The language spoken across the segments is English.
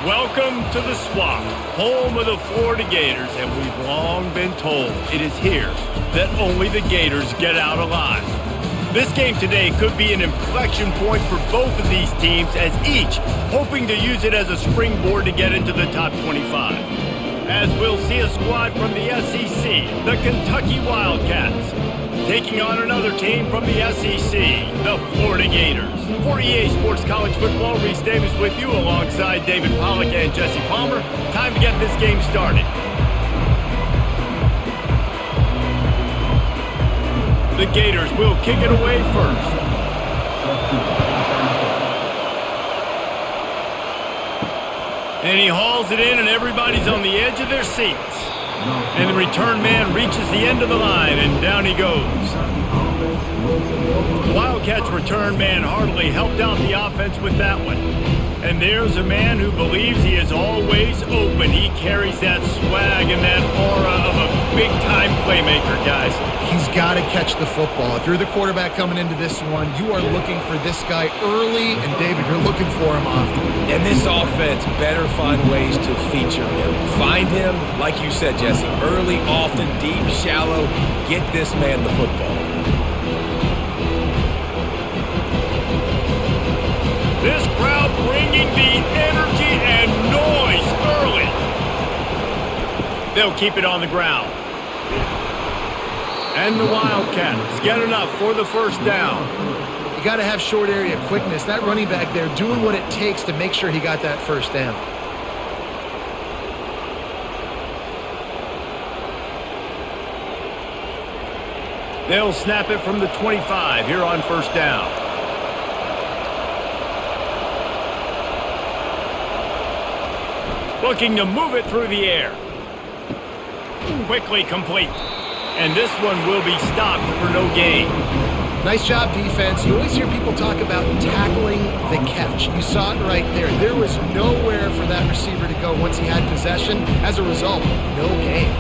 Welcome to the Swamp, home of the Florida Gators, and we've long been told it is here that only the Gators get out alive. This game today could be an inflection point for both of these teams, as each hoping to use it as a springboard to get into the top 25. As we'll see a squad from the SEC, the Kentucky Wildcats, taking on another team from the SEC, the Florida Gators. For EA Sports College Football, Reese Davis with you alongside David Pollack and Jesse Palmer. Time to get this game started. The Gators will kick it away first. And he hauls it in, and everybody's on the edge of their seats. And the return man reaches the end of the line, and down he goes. The Wildcats return man hardly helped out the offense with that one. And there's a man who believes he is always open. He carries that swag and that aura of a big-time playmaker, guys. He's got to catch the football. If you're the quarterback coming into this one, you are looking for this guy early, and David, you're looking for him often. And this offense better find ways to feature him. Find him, like you said, Jesse, early, often, deep, shallow. Get this man the football. This crowd bringing the energy and noise early. They'll keep it on the ground. And the Wildcats get enough for the first down. You got to have short area quickness. That running back there doing what it takes to make sure he got that first down. They'll snap it from the 25 here on first down. Looking to move it through the air. Quickly complete. And this one will be stopped for no gain. Nice job, defense. You always hear people talk about tackling the catch. You saw it right there. There was nowhere for that receiver to go once he had possession. As a result, no gain.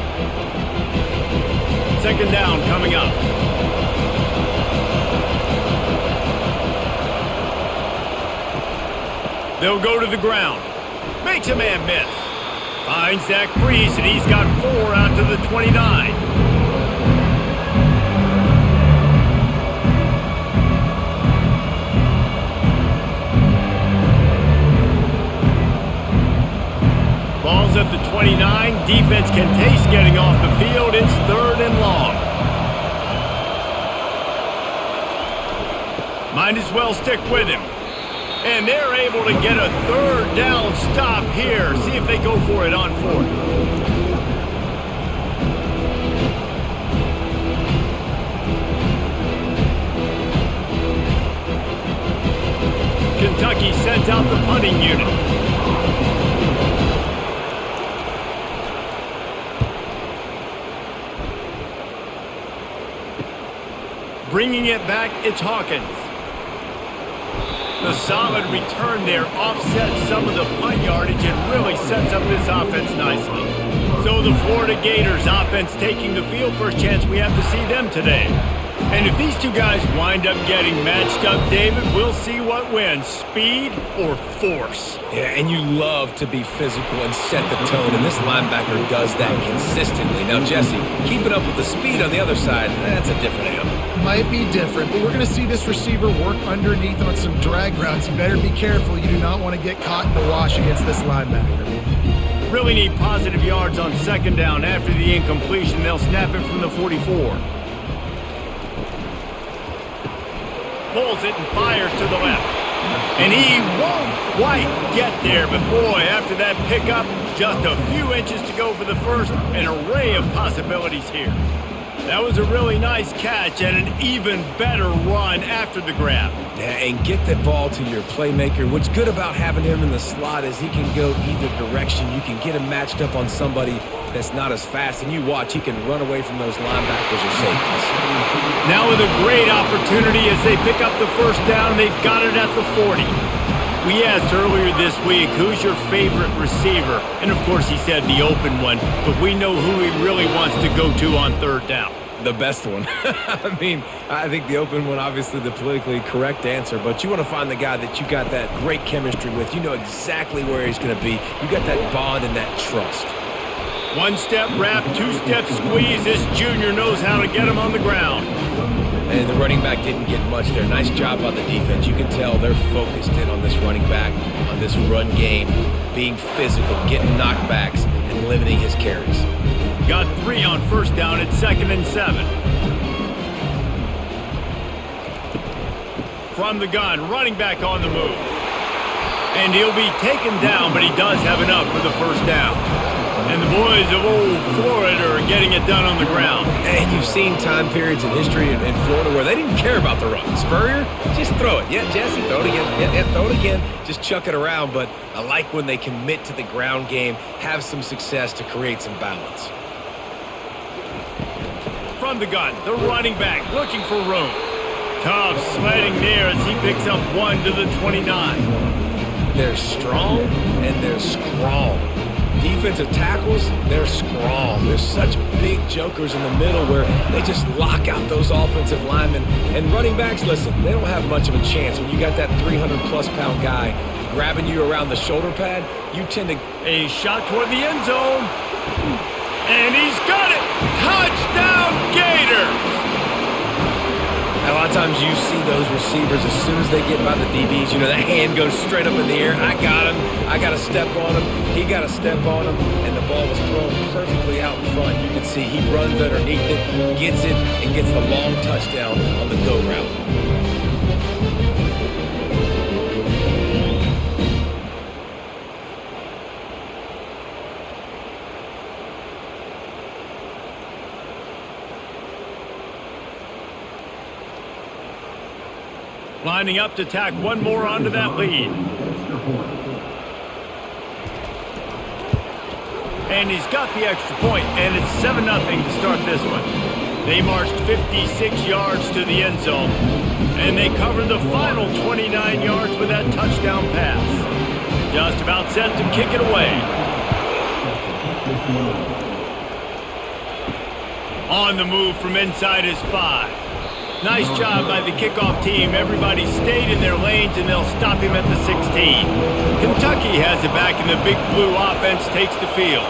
Second down coming up. They'll go to the ground. Makes a man miss. Finds Zach Breeze, and he's got 4 out to the 29. Ball's at the 29. Defense can taste getting off the field. It's 3rd and long. Might as well stick with him. And they're able to get a 3rd down stop here. See if they go for it on 4th. Kentucky sends out the punting unit. Bringing it back, it's Hawkins. The solid return there offsets some of the punt yardage and really sets up this offense nicely. So the Florida Gators offense taking the field. First chance we have to see them today. And if these two guys wind up getting matched up, David, we'll see what wins, speed or force. Yeah, and you love to be physical and set the tone, and this linebacker does that consistently. Now, Jesse, keeping up with the speed on the other side, that's a different animal. Might be different, but we're going to see this receiver work underneath on some drag routes. You better be careful. You do not want to get caught in the wash against this linebacker. Really need positive yards on second down. After the incompletion, they'll snap it from the 44. Pulls it and fires to the left. And he won't quite get there, but boy, after that pickup, just a few inches to go for the first. An array of possibilities here. That was a really nice catch and an even better run after the grab. Yeah, and get the ball to your playmaker. What's good about having him in the slot is he can go either direction. You can get him matched up on somebody that's not as fast, and you watch, he can run away from those linebackers or safeties. Now with a great opportunity as they pick up the first down, they've got it at the 40. We asked earlier this week, who's your favorite receiver? And of course he said the open one, but we know who he really wants to go to on third down. The best one. I mean, I think the open one, obviously the politically correct answer, but you want to find the guy that you got that great chemistry with. You know exactly where he's going to be. You got that bond and that trust. One-step wrap, two-step squeeze. This junior knows how to get him on the ground. And the running back didn't get much there. Nice job by the defense. You can tell they're focused in on this running back, on this run game, being physical, getting knockbacks, and limiting his carries. Got 3 on first down at 2nd and 7. From the gun, running back on the move. And he'll be taken down, but he does have enough for the first down. And the boys of old Florida are getting it done on the ground. And you've seen time periods in history in Florida where they didn't care about the run. Spurrier, just throw it. Yeah, Jesse, throw it again. Yeah, throw it again. Just chuck it around. But I like when they commit to the ground game, have some success to create some balance. From the gun, the running back looking for room. Tough sledding there as he picks up 1 to the 29. They're strong and they're strong. Defensive tackles, they're strong. There's such big jokers in the middle where they just lock out those offensive linemen. And running backs, listen, they don't have much of a chance. When you got that 300-plus pound guy grabbing you around the shoulder pad, you tend to... A shot toward the end zone. And he's got it! Touchdown, Gators! A lot of times you see those receivers, as soon as they get by the DBs, you know, that hand goes straight up in the air. I got him. I got to step on him. He got to step on him. And the ball was thrown perfectly out in front. You can see he runs underneath it, gets it, and gets the long touchdown on the go route. Lining up to tack one more onto that lead. And he's got the extra point, and it's 7-0 to start this one. They marched 56 yards to the end zone, and they covered the final 29 yards with that touchdown pass. Just about set to kick it away. On the move from inside his 5. Nice job by the kickoff team. Everybody stayed in their lanes, and they'll stop him at the 16. Kentucky has it back, and the Big Blue offense takes the field.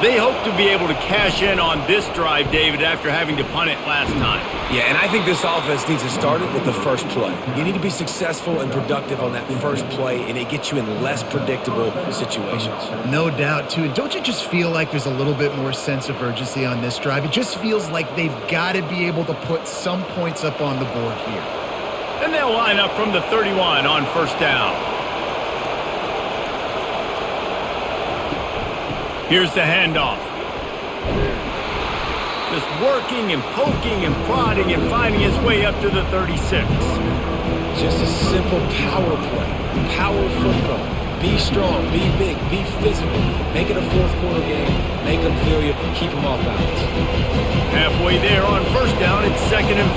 They hope to be able to cash in on this drive, David, after having to punt it last time. Yeah, and I think this offense needs to start it with the first play. You need to be successful and productive on that first play, and it gets you in less predictable situations. No doubt, too. And don't you just feel like there's a little bit more sense of urgency on this drive? It just feels like they've got to be able to put some points up on the board here. And they'll line up from the 31 on first down. Here's the handoff. Just working and poking and prodding and finding his way up to the 36. Just a simple power play. Power football. Be strong, be big, be physical. Make it a fourth quarter game. Make them feel you. Keep them off balance. Halfway there on first down, it's 2nd and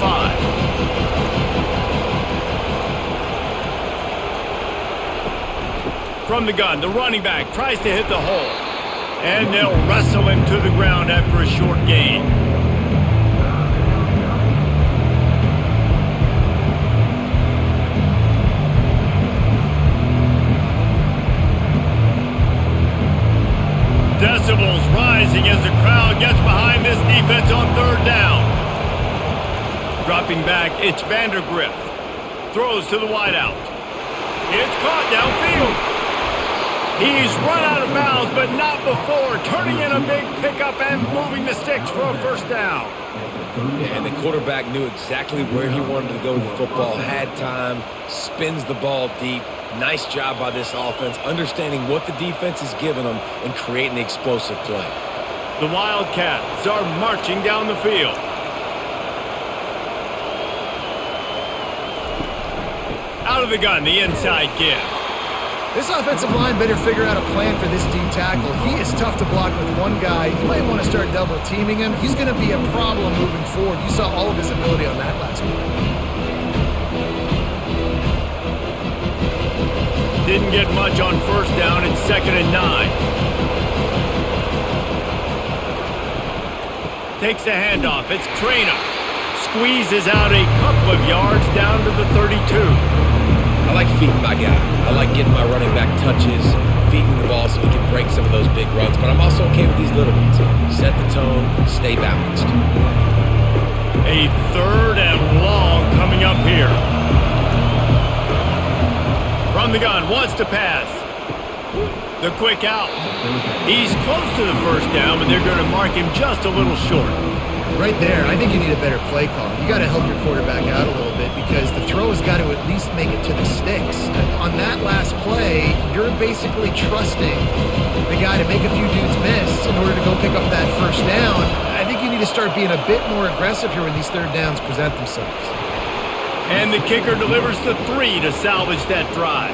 5. From the gun, the running back tries to hit the hole. And they'll wrestle him to the ground after a short gain. Decibels rising as the crowd gets behind this defense on third down. Dropping back, it's Vandergriff. Throws to the wideout. It's caught downfield. He's run out of bounds, but not before turning in a big pickup and moving the sticks for a first down. Yeah, and the quarterback knew exactly where he wanted to go with the football, had time, spins the ball deep. Nice job by this offense, understanding what the defense is giving them and creating the explosive play. The Wildcats are marching down the field. Out of the gun, the inside give. This offensive line better figure out a plan for this D tackle. He is tough to block with one guy. You might want to start double teaming him. He's going to be a problem moving forward. You saw all of his ability on that last one. Didn't get much on first down. It's 2nd and 9. takes the handoff. It's Trainer. Squeezes out a couple of yards down to the 32. I like feeding my guy. I like getting my running back touches, feeding the ball so he can break some of those big runs. But I'm also okay with these little ones. Set the tone, stay balanced. A 3rd and long coming up here. From the gun, wants to pass. The quick out. He's close to the first down, but they're going to mark him just a little short. Right there, I think you need a better play call. You got to help your quarterback out a little bit because the throw has got to at least make it to the sticks. On that last play, you're basically trusting the guy to make a few dudes miss in order to go pick up that first down. I think you need to start being a bit more aggressive here when these 3rd downs present themselves. And the kicker delivers the 3 to salvage that drive.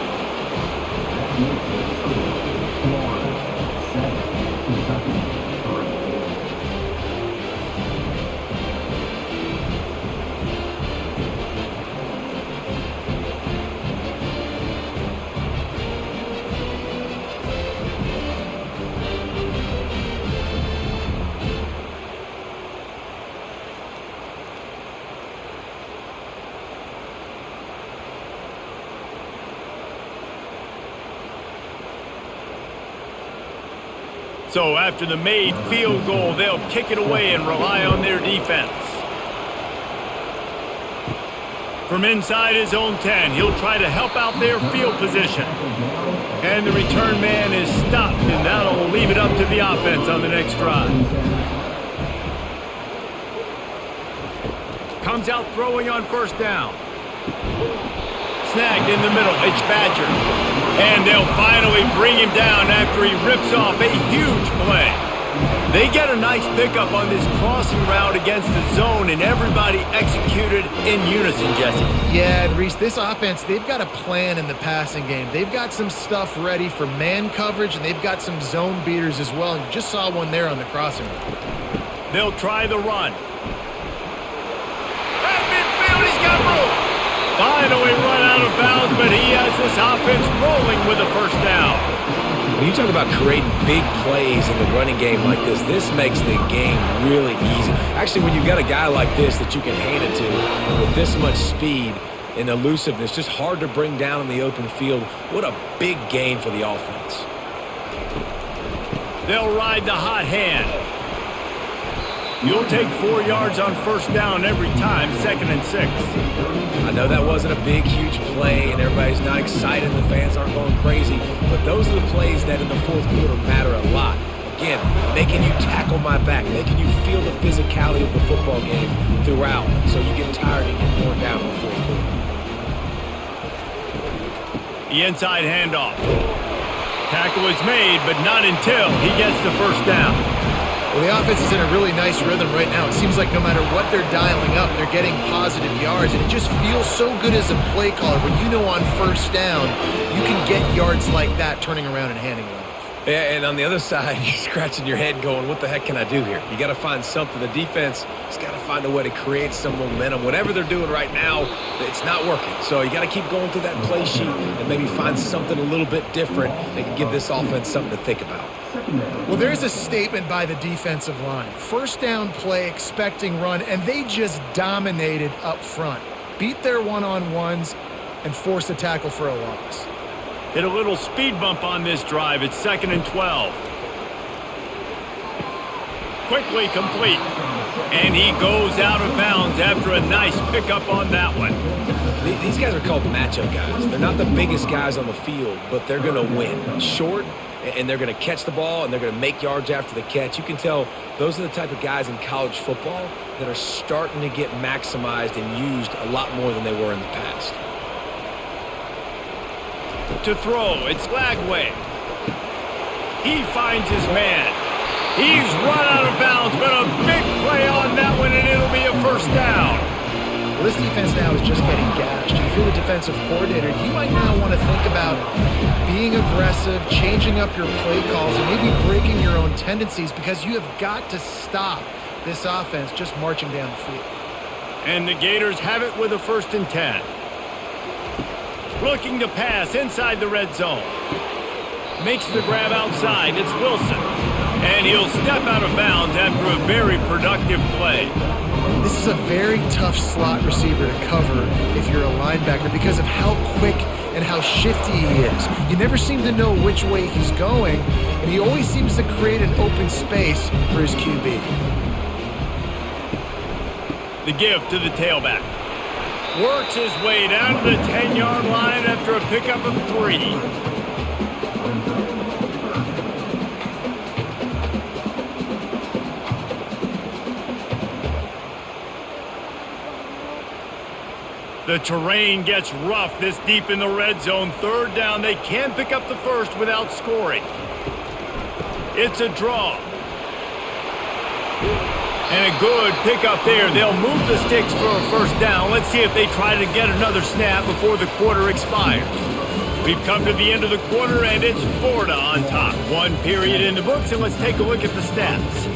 So after the made field goal, they'll kick it away and rely on their defense. From inside his own 10, he'll try to help out their field position. And the return man is stopped, and that'll leave it up to the offense on the next drive. Comes out throwing on first down. Snagged in the middle, it's Badger. And they'll finally bring him down after he rips off a huge play. They get a nice pickup on this crossing route against the zone, and everybody executed in unison, Jesse. Yeah, and Reese, this offense, they've got a plan in the passing game. They've got some stuff ready for man coverage, and they've got some zone beaters as well. And you just saw one there on the crossing route. They'll try the run. At midfield, he's got room. Finally run out of bounds, but he has this offense rolling with a first down. When you talk about creating big plays in the running game like this makes the game really easy. Actually, when you've got a guy like this that you can hand it to with this much speed and elusiveness, just hard to bring down in the open field, what a big gain for the offense. They'll ride the hot hand. You'll take 4 yards on first down every time, 2nd and 6. I know that wasn't a big, huge play, and everybody's not excited, the fans aren't going crazy, but those are the plays that in the 4th quarter matter a lot. Again, making you tackle my back, making you feel the physicality of the football game throughout, so you get tired and get worn down in the 4th quarter. The inside handoff. Tackle is made, but not until he gets the first down. Well, the offense is in a really nice rhythm right now. It seems like no matter what they're dialing up, they're getting positive yards, and it just feels so good as a play caller when you know on first down you can get yards like that turning around and handing it off. Yeah, and on the other side, you're scratching your head going, what the heck can I do here? You got to find something. The defense has got to find a way to create some momentum. Whatever they're doing right now, it's not working. So you got to keep going through that play sheet and maybe find something a little bit different that can give this offense something to think about. Well, there's a statement by the defensive line. First down play, expecting run, and they just dominated up front. Beat their one-on-ones and forced a tackle for a loss. Hit a little speed bump on this drive. It's 2nd and 12. Quickly complete. And he goes out of bounds after a nice pickup on that one. These guys are called matchup guys. They're not the biggest guys on the field, but they're going to win. Short, and they're going to catch the ball, and they're going to make yards after the catch. You can tell those are the type of guys in college football that are starting to get maximized and used a lot more than they were in the past. To throw, it's Lagway. He finds his man. He's run out of bounds, but a big play on that one, and it'll be a first down. Well, this defense now is just getting gashed. If you're the defensive coordinator, you might now want to think about being aggressive, changing up your play calls, and maybe breaking your own tendencies because you have got to stop this offense just marching down the field. And the Gators have it with a 1st and 10. Looking to pass inside the red zone. Makes the grab outside. It's Wilson. And he'll step out of bounds after a very productive play. This is a very tough slot receiver to cover if you're a linebacker because of how quick and how shifty he is. You never seem to know which way he's going, and he always seems to create an open space for his QB. The give to the tailback. Works his way down to the 10-yard line after a pickup of 3. The terrain gets rough this deep in the red zone. Third down, they can pick up the first without scoring. It's a draw. And a good pickup there. They'll move the sticks for a first down. Let's see if they try to get another snap before the quarter expires. We've come to the end of the quarter, and it's Florida on top. 1 period in the books, and let's take a look at the stats.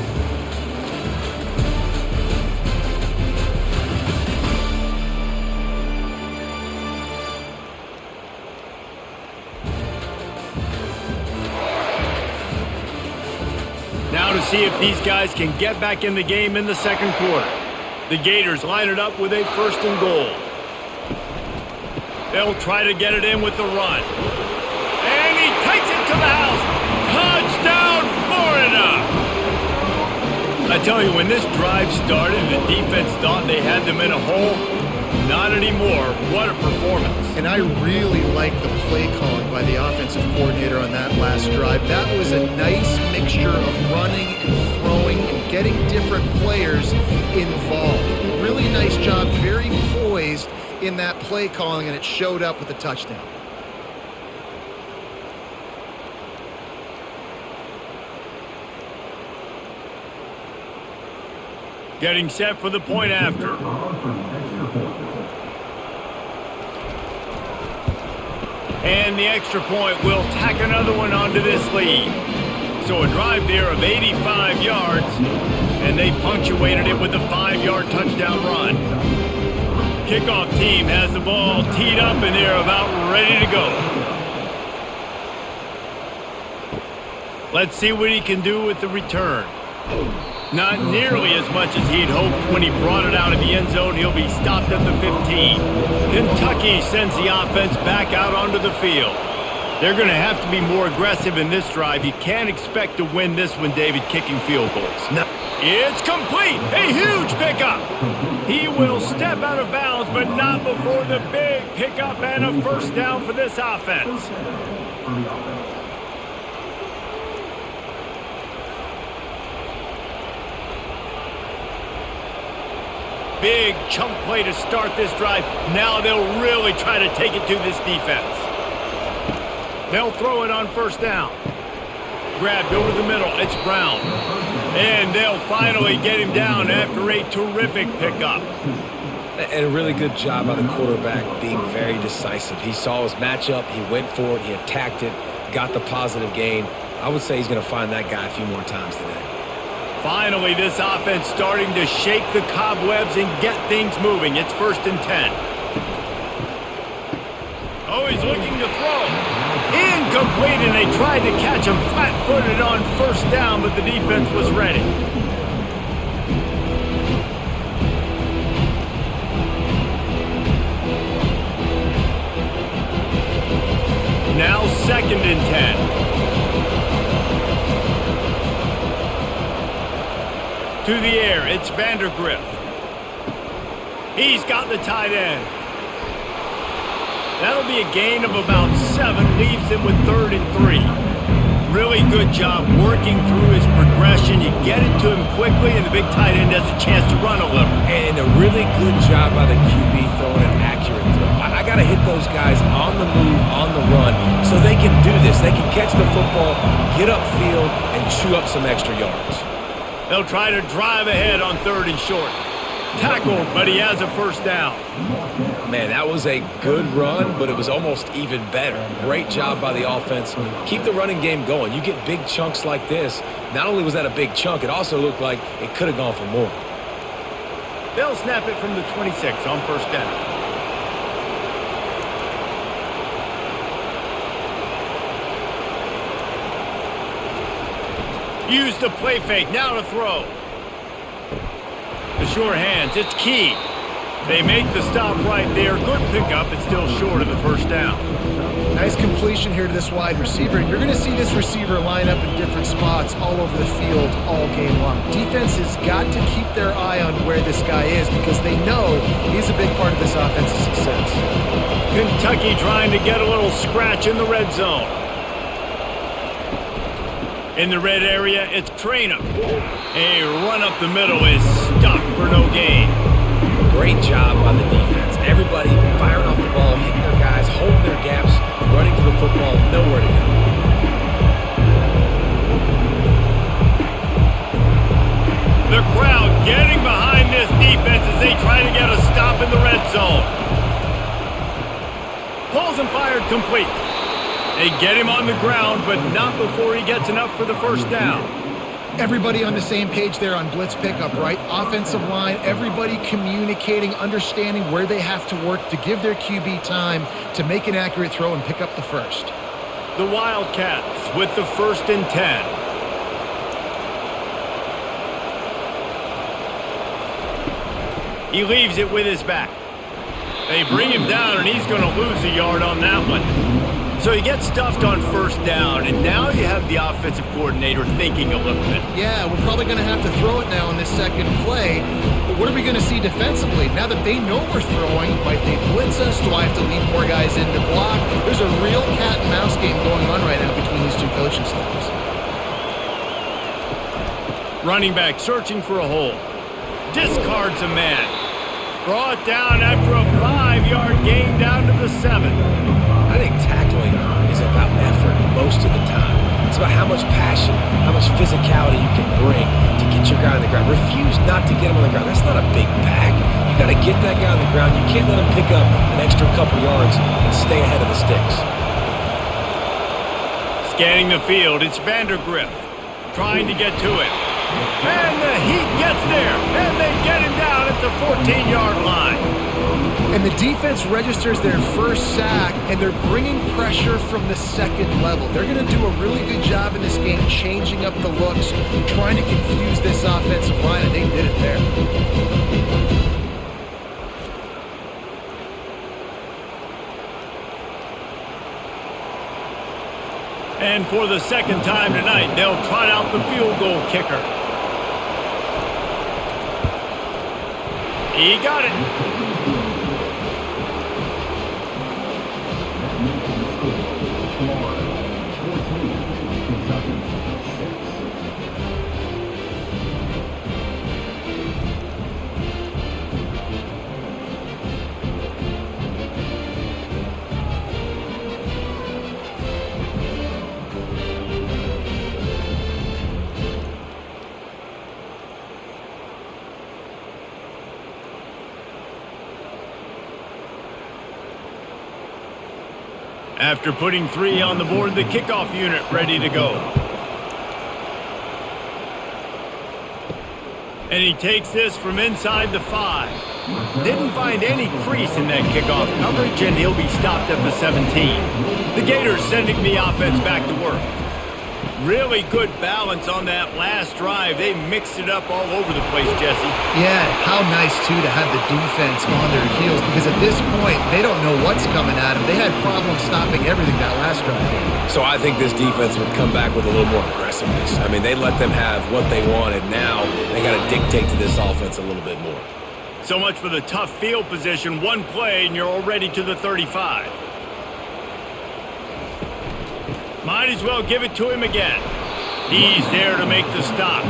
Now to see if these guys can get back in the game in the second quarter. The Gators line it up with a 1st and goal. They'll try to get it in with the run. And he takes it to the house. Touchdown, Florida! I tell you, when this drive started, the defense thought they had them in a hole. Not anymore. What a performance. And I really like the play calling by the offensive coordinator on that last drive. That was a nice mixture of running and throwing and getting different players involved. Really nice job, very poised in that play calling, and it showed up with a touchdown. Getting set for the point after. And the extra point will tack another one onto this lead. So a drive there of 85 yards, and they punctuated it with a 5-yard touchdown run. Kickoff team has the ball teed up, and they're about ready to go. Let's see what he can do with the return. Not nearly as much as he'd hoped when he brought it out of the end zone. He'll be stopped at the 15. Kentucky sends the offense back out onto the field. They're going to have to be more aggressive in this drive. You can't expect to win this one, David, kicking field goals. No. It's complete. A huge pickup. He will step out of bounds, but not before the big pickup and a first down for this offense. Big chunk play to start this drive. Now they'll really try to take it to this defense. They'll throw it on first down. Grabbed over the middle. It's Brown. And they'll finally get him down after a terrific pickup. And a really good job by the quarterback being very decisive. He saw his matchup. He went for it. He attacked it. Got the positive gain. I would say he's going to find that guy a few more times today. Finally, this offense starting to shake the cobwebs and get things moving. It's 1st and 10. Oh, he's looking to throw. Incomplete, and they tried to catch him flat-footed on first down, but the defense was ready. Now 2nd and 10. To the air, it's Vandergriff. He's got the tight end. That'll be a gain of about 7, leaves him with 3rd and 3. Really good job working through his progression. You get it to him quickly, and the big tight end has a chance to run a little. And a really good job by the QB throwing an accurate throw. I got to hit those guys on the move, on the run, so they can do this. They can catch the football, get upfield, and chew up some extra yards. They'll try to drive ahead on 3rd and short. Tackled, but he has a first down. Man, that was a good run, but it was almost even better. Great job by the offense. Keep the running game going. You get big chunks like this. Not only was that a big chunk, it also looked like it could have gone for more. They'll snap it from the 26 on first down. Use the play fake, now to throw. The sure hands, it's key. They make the stop right there. Good pickup, it's still short of the first down. Nice completion here to this wide receiver. And you're going to see this receiver line up in different spots all over the field all game long. Defense has got to keep their eye on where this guy is because they know he's a big part of this offense's success. Kentucky trying to get a little scratch in the red zone. In the red area, it's Traynham. A run up the middle is stuck for no gain. Great job on the defense. Everybody firing off the ball, hitting their guys, holding their gaps, running to the football, nowhere to go. The crowd getting behind this defense as they try to get a stop in the red zone. Pulls and fired complete. They get him on the ground, but not before he gets enough for the first down. Everybody on the same page there on blitz pickup, right? Offensive line, everybody communicating, understanding where they have to work to give their QB time to make an accurate throw and pick up the first. The Wildcats with the 1st and 10. He leaves it with his back. They bring him down, and he's going to lose a yard on that one. So he gets stuffed on first down, and now you have the offensive coordinator thinking a little bit. Yeah, we're probably going to have to throw it now in this second play. But what are we going to see defensively? Now that they know we're throwing, might they blitz us? Do I have to lead more guys in to block? There's a real cat and mouse game going on right now between these two coaching staffs. Running back searching for a hole. Discards a man. Brought down after a 5-yard gain down to the 7. I think tackling is about effort most of the time. It's about how much passion, how much physicality you can bring to get your guy on the ground. Refuse not to get him on the ground. That's not a big bag. You got to get that guy on the ground. You can't let him pick up an extra couple yards and stay ahead of the sticks. Scanning the field, it's Vandergrift trying to get to it. And the Heat gets there, and they get him down at the 14-yard line. And the defense registers their first sack, and they're bringing pressure from the second level. They're going to do a really good job in this game changing up the looks, trying to confuse this offensive line, and they did it there. And for the second time tonight, they'll trot out the field goal kicker. He got it. After putting 3 on the board, the kickoff unit ready to go. And he takes this from inside the 5. Didn't find any crease in that kickoff coverage, and he'll be stopped at the 17. The Gators sending the offense back to work. Really good balance on that last drive. They mixed it up all over the place, Jesse. Yeah, how nice, too, to have the defense on their heels because at this point, they don't know what's coming at them. They had problems stopping everything that last drive. So I think this defense would come back with a little more aggressiveness. I mean, they let them have what they wanted. Now they got to dictate to this offense a little bit more. So much for the tough field position. One play, and you're already to the 35. Might as well give it to him again. He's there to make the stop.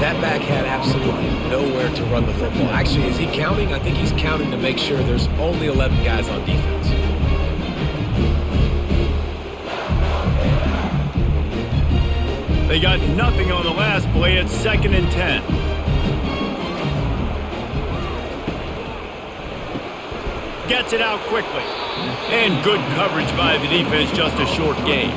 That back had absolutely nowhere to run the football. Actually, is he counting? I think he's counting to make sure there's only 11 guys on defense. They got nothing on the last play. It's 2nd and 10. Gets it out quickly. And good coverage by the defense, just a short gain.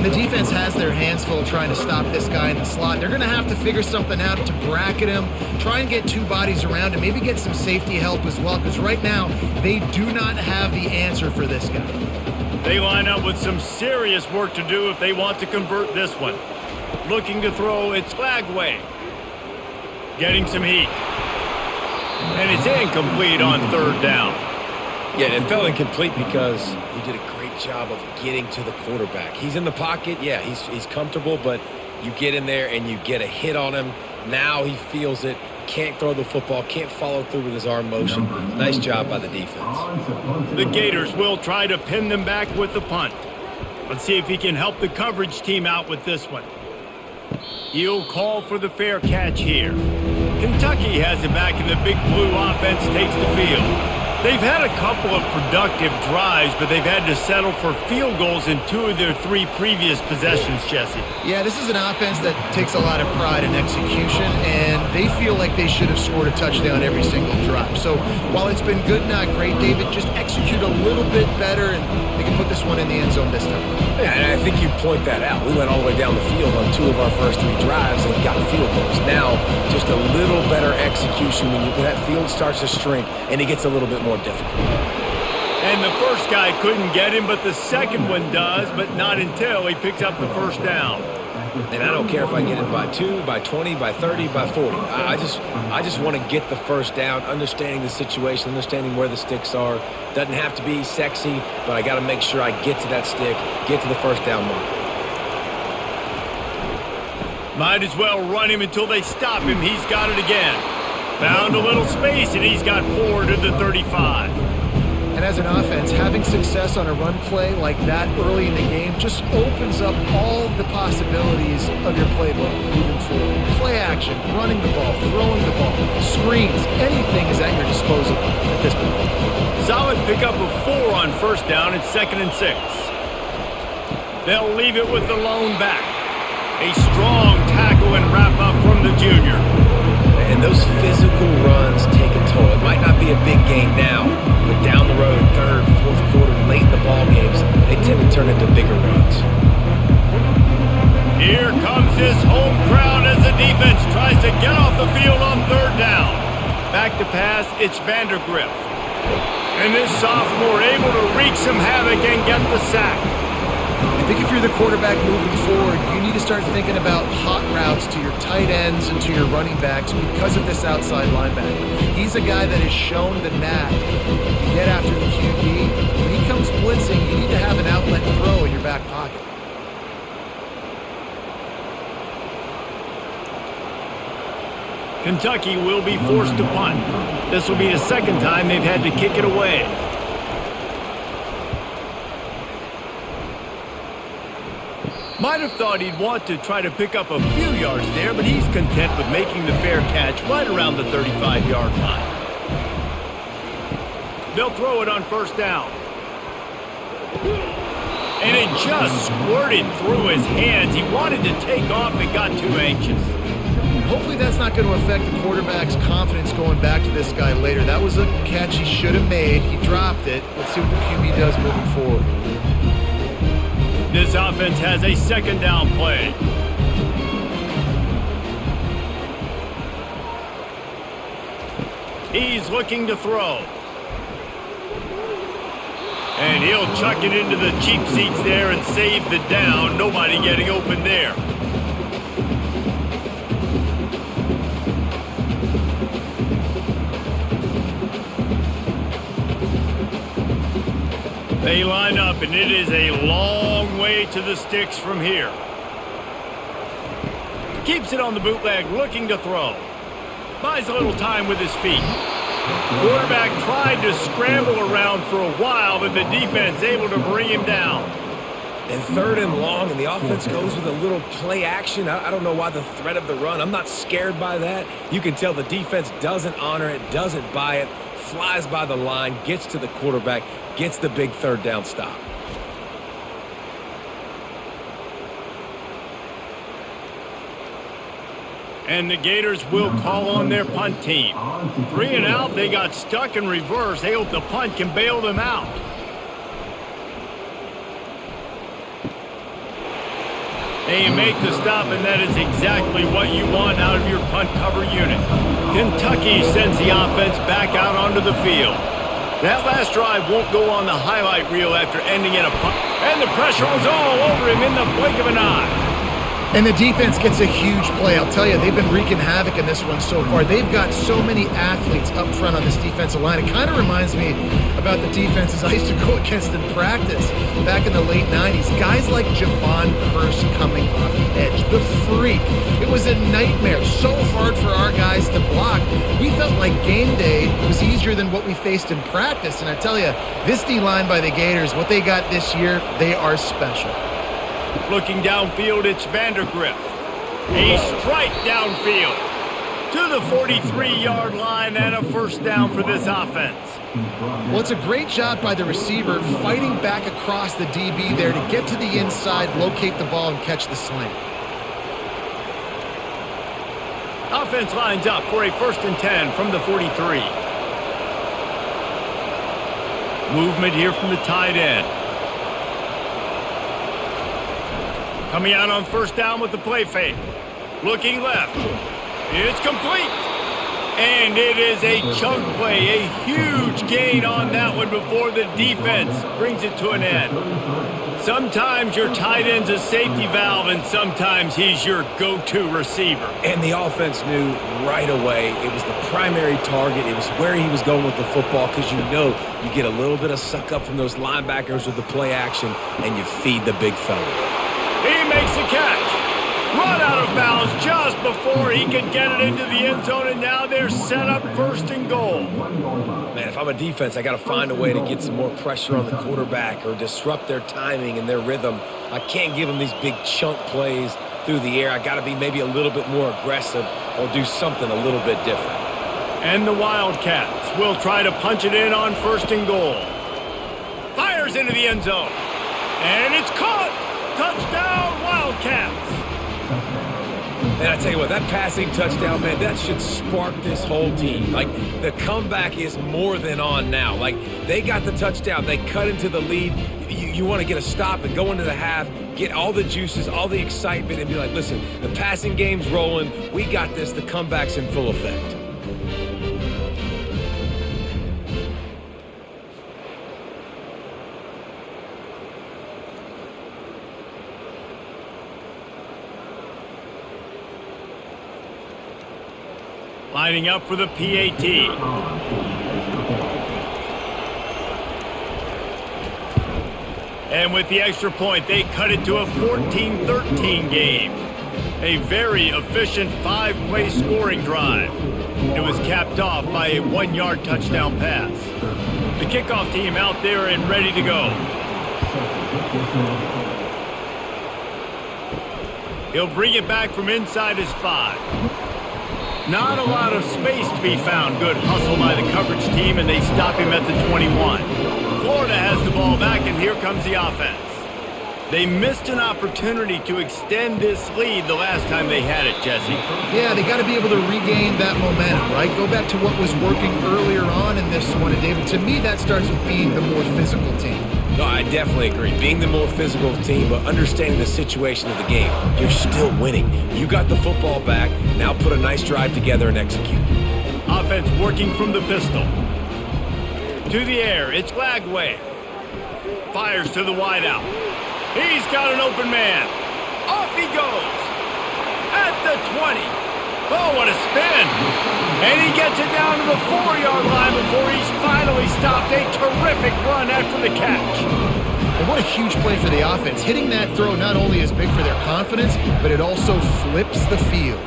The defense has their hands full trying to stop this guy in the slot. They're going to have to figure something out to bracket him, try and get 2 bodies around him, maybe get some safety help as well, because right now they do not have the answer for this guy. They line up with some serious work to do if they want to convert this one. Looking to throw, it's Lagway. Getting some heat. And it's incomplete on third down. Yeah, it fell incomplete because he did a great job of getting to the quarterback. He's in the pocket. Yeah, he's comfortable, but you get in there and you get a hit on him. Now he feels it. Can't throw the football. Can't follow through with his arm motion. Nice job by the defense. The Gators will try to pin them back with the punt. Let's see if he can help the coverage team out with this one. He'll call for the fair catch here. Kentucky has it back, and the Big Blue offense takes the field. They've had a couple of productive drives, but they've had to settle for field goals in 2 of their 3 previous possessions, Jesse. Yeah, this is an offense that takes a lot of pride in execution, and they feel like they should have scored a touchdown every single drive. So while it's been good, not great, David, just execute a little bit better, and they can put this one in the end zone this time. Yeah, and I think you point that out. We went all the way down the field on 2 of our first 3 drives and got field goals. Now, just a little better execution when that field starts to shrink and it gets a little bit more difficult. And the first guy couldn't get him, but the second one does, but not until he picks up the first down. And I don't care if I get it by 2, by 20, by 30, by 40. I just want to get the first down, understanding the situation, understanding where the sticks are. Doesn't have to be sexy, but I got to make sure I get to that stick, get to the first down mark. Might as well run him until they stop him. He's got it again. Found a little space, and he's got 4 to the 35. And as an offense, having success on a run play like that early in the game just opens up all the possibilities of your playbook moving forward. Play action, running the ball, throwing the ball, screens, anything is at your disposal at this point. Solid pickup of 4 on first down and 2nd and 6. They'll leave it with the lone back. A strong tackle and wrap up from the junior. And those physical runs take a toll. It might not be a big game now, but down the road, 3rd, 4th quarter, late in the ball games, they tend to turn into bigger runs. Here comes his home crowd as the defense tries to get off the field on 3rd down. Back to pass, it's Vandergrift. And this sophomore able to wreak some havoc and get the sack. I think if you're the quarterback moving forward, you need to start thinking about hot routes to your tight ends and to your running backs because of this outside linebacker. He's a guy that has shown the knack to get after the QB. When he comes blitzing, you need to have an outlet throw in your back pocket. Kentucky will be forced to punt. This will be the 2nd time they've had to kick it away. Might have thought he'd want to try to pick up a few yards there, but he's content with making the fair catch right around the 35-yard line. They'll throw it on first down. And it just squirted through his hands. He wanted to take off and got too anxious. Hopefully that's not going to affect the quarterback's confidence going back to this guy later. That was a catch he should have made. He dropped it. Let's see what the QB does moving forward. This offense has a 2nd down play. He's looking to throw. And he'll chuck it into the cheap seats there and save the down. Nobody getting open there. They line up, and it is a long way to the sticks from here. Keeps it on the bootleg, looking to throw. Buys a little time with his feet. Quarterback tried to scramble around for a while, but the defense able to bring him down. And 3rd and long, and the offense goes with a little play action. I don't know why the threat of the run. I'm not scared by that. You can tell the defense doesn't honor it, doesn't buy it, flies by the line, gets to the quarterback, gets the big 3rd down stop. And the Gators will call on their punt team. 3 and out, they got stuck in reverse. They hope the punt can bail them out. They make the stop, and that is exactly what you want out of your punt cover unit. Kentucky sends the offense back out onto the field. That last drive won't go on the highlight reel after ending in a punt. And the pressure was all over him in the blink of an eye. And the defense gets a huge play. I'll tell you, they've been wreaking havoc in this one so far. They've got so many athletes up front on this defensive line. It kind of reminds me about the defenses I used to go against in practice back in the late 90s. Guys like Javon Curse coming off the edge, the freak. It was a nightmare. So hard for our guys to block. We felt like game day was easier than what we faced in practice. And I tell you, this D-line by the Gators, what they got this year, they are special. Looking downfield, it's Vandergriff. A strike downfield to the 43-yard line and a first down for this offense. Well, it's a great job by the receiver fighting back across the DB there to get to the inside, locate the ball, and catch the slant. Offense lines up for a 1st and 10 from the 43. Movement here from the tight end. Coming out on 1st down with the play fake. Looking left. It's complete. And it is a chunk play. A huge gain on that one before the defense brings it to an end. Sometimes your tight end's a safety valve, and sometimes he's your go-to receiver. And the offense knew right away it was the primary target. It was where he was going with the football, because you know you get a little bit of suck up from those linebackers with the play action, and you feed the big fella. He makes the catch. Run out of bounds just before he could get it into the end zone, and now they're set up 1st and goal. Man, if I'm a defense, I got to find a way to get some more pressure on the quarterback or disrupt their timing and their rhythm. I can't give them these big chunk plays through the air. I got to be maybe a little bit more aggressive or do something a little bit different. And the Wildcats will try to punch it in on 1st and goal. Fires into the end zone. And it's caught. Touchdown, Wildcats. And I tell you what, that passing touchdown, man, that should spark this whole team. Like, the comeback is more than on now. Like, they got the touchdown. They cut into the lead. You want to get a stop and go into the half, get all the juices, all the excitement, and be like, listen, the passing game's rolling. We got this. The comeback's in full effect. Lining up for the PAT. And with the extra point, they cut it to a 14-13 game. A very efficient 5-play scoring drive. It was capped off by a 1-yard touchdown pass. The kickoff team out there and ready to go. He'll bring it back from inside his 5. Not a lot of space to be found. Good hustle by the coverage team, and they stop him at the 21. Florida has the ball back, and here comes the offense. They missed an opportunity to extend this lead the last time they had it, Jesse. Yeah, they got to be able to regain that momentum, right? Go back to what was working earlier on in this one. And David, to me, that starts with being the more physical team. No, I definitely agree. Being the more physical team, but understanding the situation of the game. You're still winning. You got the football back. Now put a nice drive together and execute. Offense working from the pistol. To the air, it's Lagway. Fires to the wideout. He's got an open man. Off he goes. At the 20. Oh, what a spin. And he gets it down to the 4-yard line before he's finally stopped. A terrific run after the catch. And what a huge play for the offense. Hitting that throw not only is big for their confidence, but it also flips the field.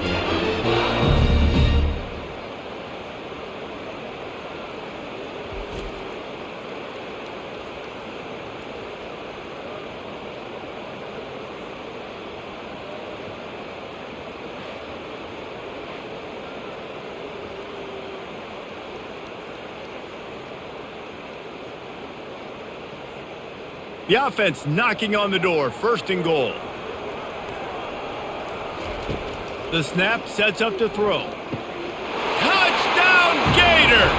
The offense knocking on the door, 1st and goal. The snap sets up to throw. Touchdown Gators!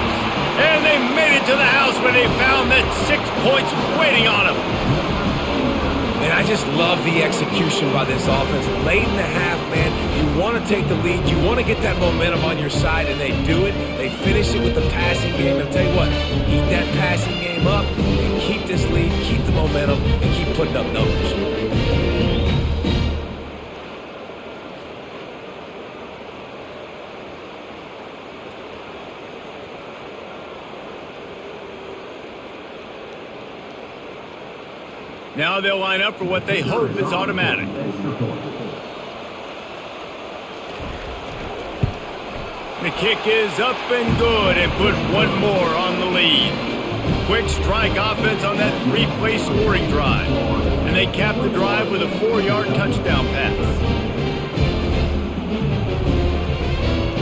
And they made it to the house when they found that 6 points waiting on them. Man, I just love the execution by this offense. Late in the half, man, you want to take the lead. You want to get that momentum on your side, and they do it. They finish it with the passing game. I'll tell you what, heat that passing game up and keep this lead, keep the momentum, and keep putting up numbers. Now they'll line up for what they hope is automatic. The kick is up and good and put one more on the lead. Quick strike offense on that 3-play scoring drive. And they cap the drive with a 4-yard touchdown pass.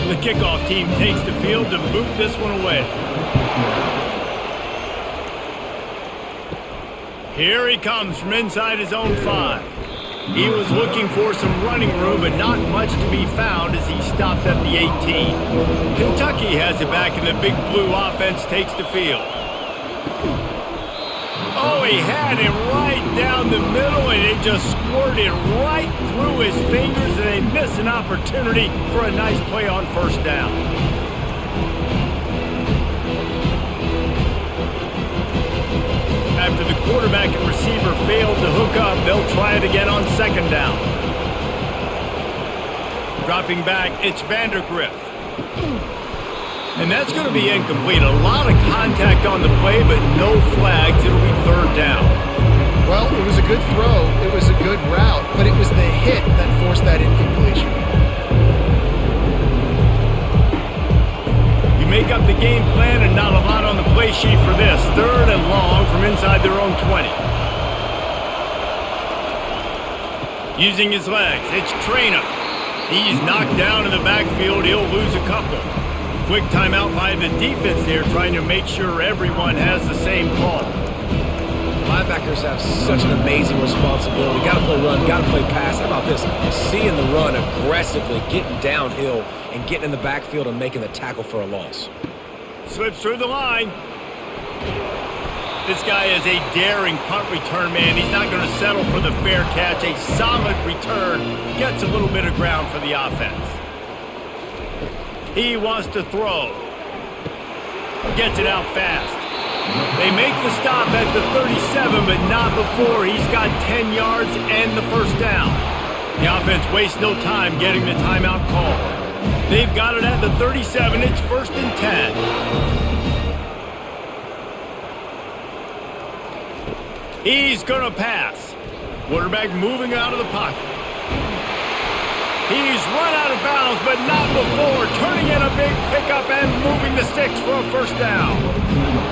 The kickoff team takes the field to boot this one away. Here he comes from inside his own 5. He was looking for some running room, but not much to be found as he stopped at the 18. Kentucky has it back, and the Big Blue offense takes the field. Oh, he had him right down the middle, and it just squirted right through his fingers, and they miss an opportunity for a nice play on first down. After the quarterback and receiver failed to hook up, they'll try it again on second down. Dropping back, it's Vandergrift. And that's going to be incomplete. A lot of contact on the play, but no flags. It'll be third down. Well, it was a good throw. It was a good route, but it was the hit that forced that incompletion. Make up the game plan and not a lot on the play sheet for this. Third and long from inside their own 20. Using his legs, it's Trainer. He's knocked down in the backfield. He'll lose a couple. Quick timeout by the defense there, trying to make sure everyone has the same call. Linebackers have such an amazing responsibility. Got to play run, got to play pass. How about this? Seeing the run aggressively, getting downhill, and getting in the backfield and making the tackle for a loss. Slips through the line. This guy is a daring punt return man. He's not going to settle for the fair catch. A solid return. Gets a little bit of ground for the offense. He wants to throw. Gets it out fast. They make the stop at the 37, but not before he's got 10 yards and the first down. The offense wastes no time getting the timeout call. They've got it at the 37. It's first and 10. He's going to pass. Quarterback moving out of the pocket. He's run out of bounds, but not before turning in a big pickup and moving the sticks for a first down.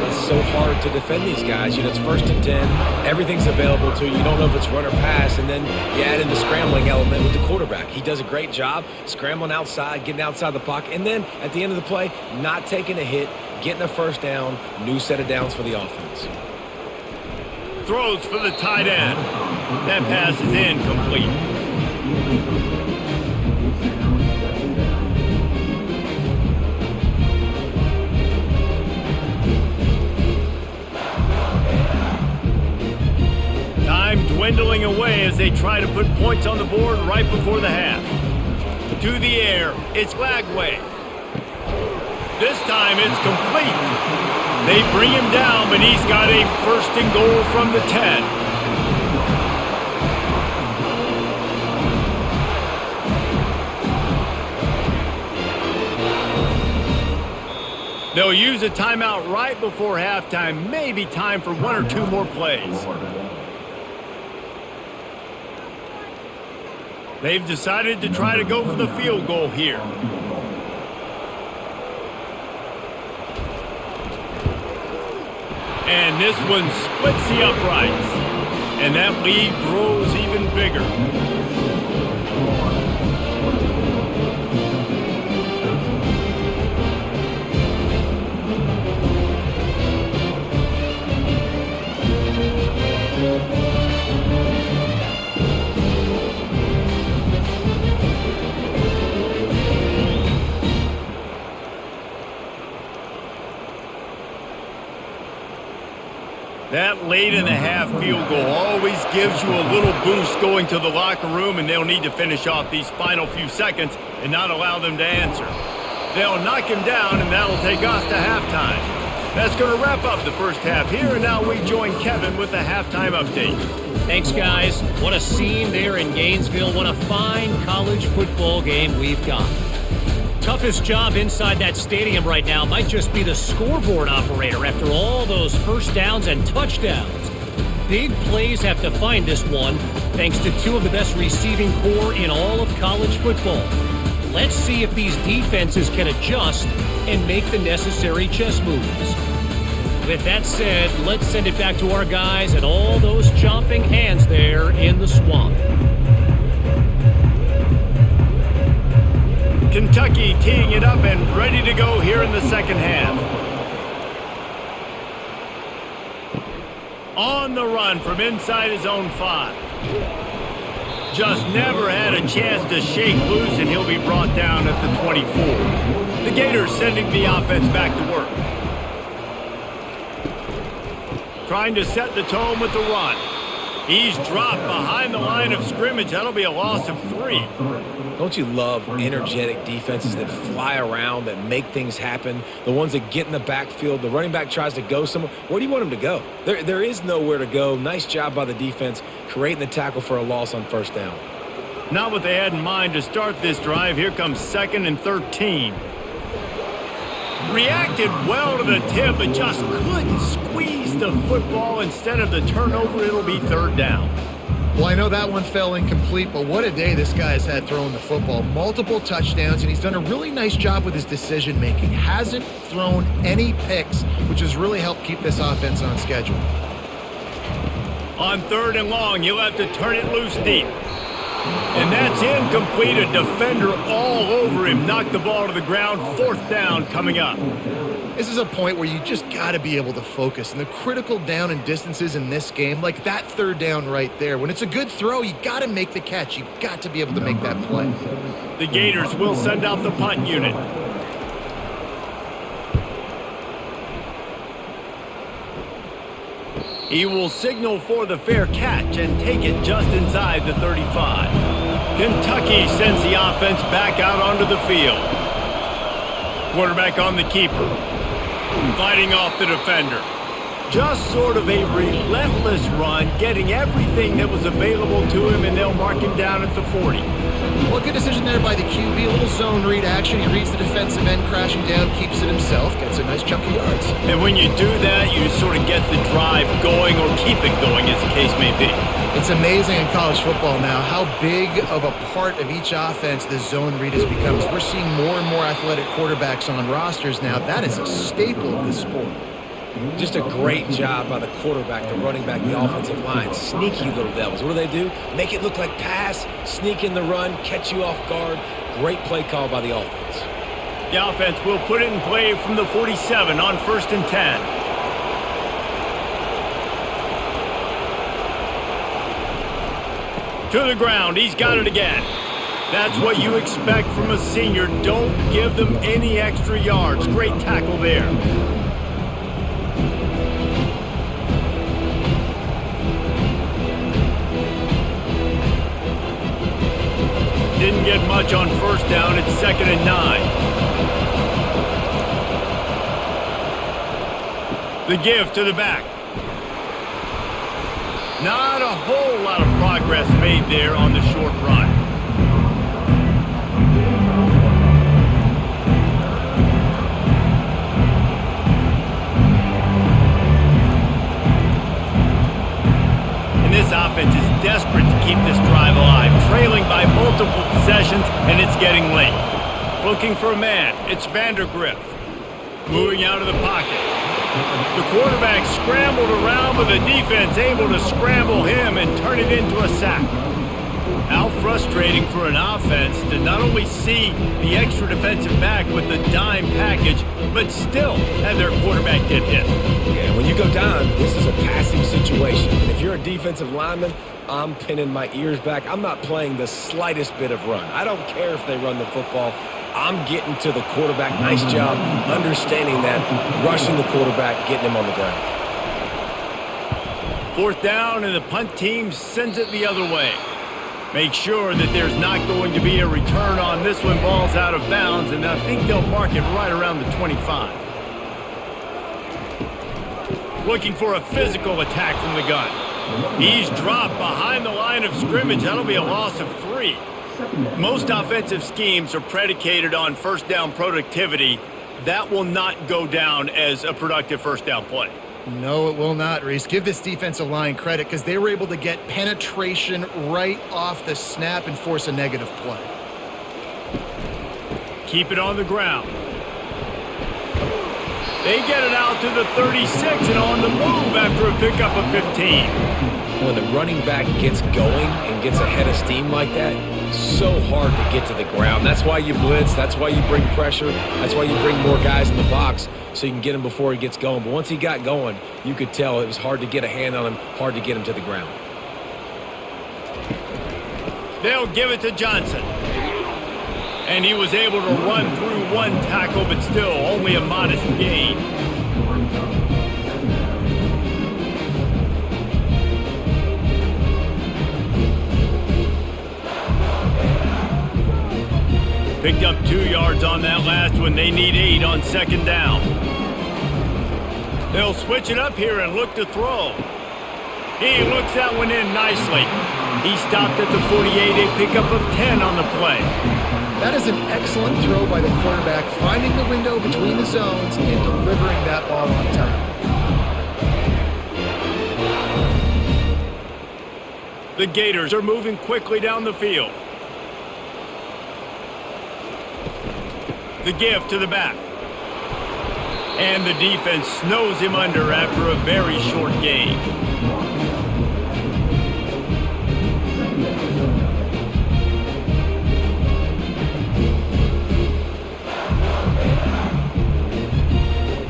It's so hard to defend these guys. You know, it's first and 10. Everything's available to you. You don't know if it's run or pass, and then you add in the scrambling element with the quarterback. He does a great job scrambling outside, getting outside the pocket, and then at the end of the play, not taking a hit, getting a first down, new set of downs for the offense. Throws for the tight end. That pass is incomplete. Time dwindling away as they try to put points on the board right before the half. To the air, it's Lagway. This time it's complete. They bring him down, but he's got a first and goal from the 10. They'll use a timeout right before halftime. Maybe time for one or two more plays. They've decided to try to go for the field goal here. And this one splits the uprights. And that lead grows even bigger. That late in the half field goal always gives you a little boost going to the locker room, and they'll need to finish off these final few seconds and not allow them to answer. They'll knock him down, and that'll take us to halftime. That's going to wrap up the first half here, and now we join Kevin with the halftime update. Thanks, guys. What a scene there in Gainesville. What a fine college football game we've got. Toughest job inside that stadium right now might just be the scoreboard operator after all those first downs and touchdowns. Big plays have defined this one, thanks to two of the best receiving core in all of college football. Let's see if these defenses can adjust and make the necessary chess moves. With that said, let's send it back to our guys and all those chomping hands there in the swamp. Kentucky teeing it up and ready to go here in the second half. On the run from inside his own 5. Just never had a chance to shake loose, and he'll be brought down at the 24. The Gators sending the offense back to work. Trying to set the tone with the run. He's dropped behind the line of scrimmage. That'll be a loss of 3. Don't you love energetic defenses that fly around, that make things happen? The ones that get in the backfield, the running back tries to go somewhere. Where do you want him to go? There is nowhere to go. Nice job by the defense creating the tackle for a loss on first down. Not what they had in mind to start this drive. Here comes 2nd and 13. Reacted well to the tip, but just couldn't squeeze the football. Instead of the turnover, it'll be 3rd down. Well, I know that one fell incomplete, but what a day this guy has had throwing the football. Multiple touchdowns, and he's done a really nice job with his decision-making. Hasn't thrown any picks, which has really helped keep this offense on schedule. On 3rd and long, you'll have to turn it loose deep. And that's incomplete. A defender all over him. Knocked the ball to the ground. 4th down coming up. This is a point where you just got to be able to focus. And the critical down and distances in this game, like that 3rd down right there, when it's a good throw, you got to make the catch. You got to be able to make that play. The Gators will send out the punt unit. He will signal for the fair catch and take it just inside the 35. Kentucky sends the offense back out onto the field. Quarterback on the keeper. Fighting off the defender. Just sort of a relentless run, getting everything that was available to him, and they'll mark him down at the 40. Well, good decision there by the QB. A little zone read action. He reads the defensive end crashing down, keeps it himself, gets a nice chunk of yards. And when you do that, you sort of get the drive going, or keep it going, as the case may be. It's amazing in college football now how big of a part of each offense the zone read has become. We're seeing more and more athletic quarterbacks on rosters now. That is a staple of the sport. Just a great job by the quarterback, the running back, the offensive line. Sneaky little devils. What do? Make it look like pass, sneak in the run, catch you off guard. Great play call by the offense. The offense will put it in play from the 47 on 1st and 10. To the ground. He's got it again. That's what you expect from a senior. Don't give them any extra yards. Great tackle there. Didn't get much on 1st down. It's 2nd and 9. The give to the back. Not a whole lot of progress made there on the short run. And this offense is desperate to keep this drive alive, trailing by multiple possessions, and it's getting late. Looking for a man. It's Vandergriff. Moving out of the pocket. The quarterback scrambled around, but the defense able to scramble him and turn it into a sack. How frustrating for an offense to not only see the extra defensive back with the dime package, but still have their quarterback get hit. Yeah, when you go down, this is a passing situation. And if you're a defensive lineman, I'm pinning my ears back. I'm not playing the slightest bit of run. I don't care if they run the football. I'm getting to the quarterback. Nice job understanding that, rushing the quarterback, getting him on the ground. 4th down, and the punt team sends it the other way. Make sure that there's not going to be a return on this one. Ball's out of bounds, and I think they'll mark it right around the 25. Looking for a physical attack from the gun. He's dropped behind the line of scrimmage. That'll be a loss of 3. Most offensive schemes are predicated on 1st down productivity. That will not go down as a productive 1st down play. No, it will not, Reese. Give this defensive line credit because they were able to get penetration right off the snap and force a negative play. Keep it on the ground. They get it out to the 36 and on the move after a pickup of 15. When the running back gets going and gets ahead of steam like that, so hard to get to the ground. That's why you blitz. That's why you bring pressure. That's why you bring more guys in the box so you can get him before he gets going. But once he got going, you could tell it was hard to get a hand on him, hard to get him to the ground. They'll give it to Johnson. And he was able to run through one tackle, but still only a modest gain. Picked up 2 yards on that last one. They need 8 on second down. They'll switch it up here and look to throw. He looks that one in nicely. He stopped at the 48, a pickup of 10 on the play. That is an excellent throw by the quarterback, finding the window between the zones and delivering that ball on time. The Gators are moving quickly down the field. The give to the back. And the defense snows him under after a very short gain.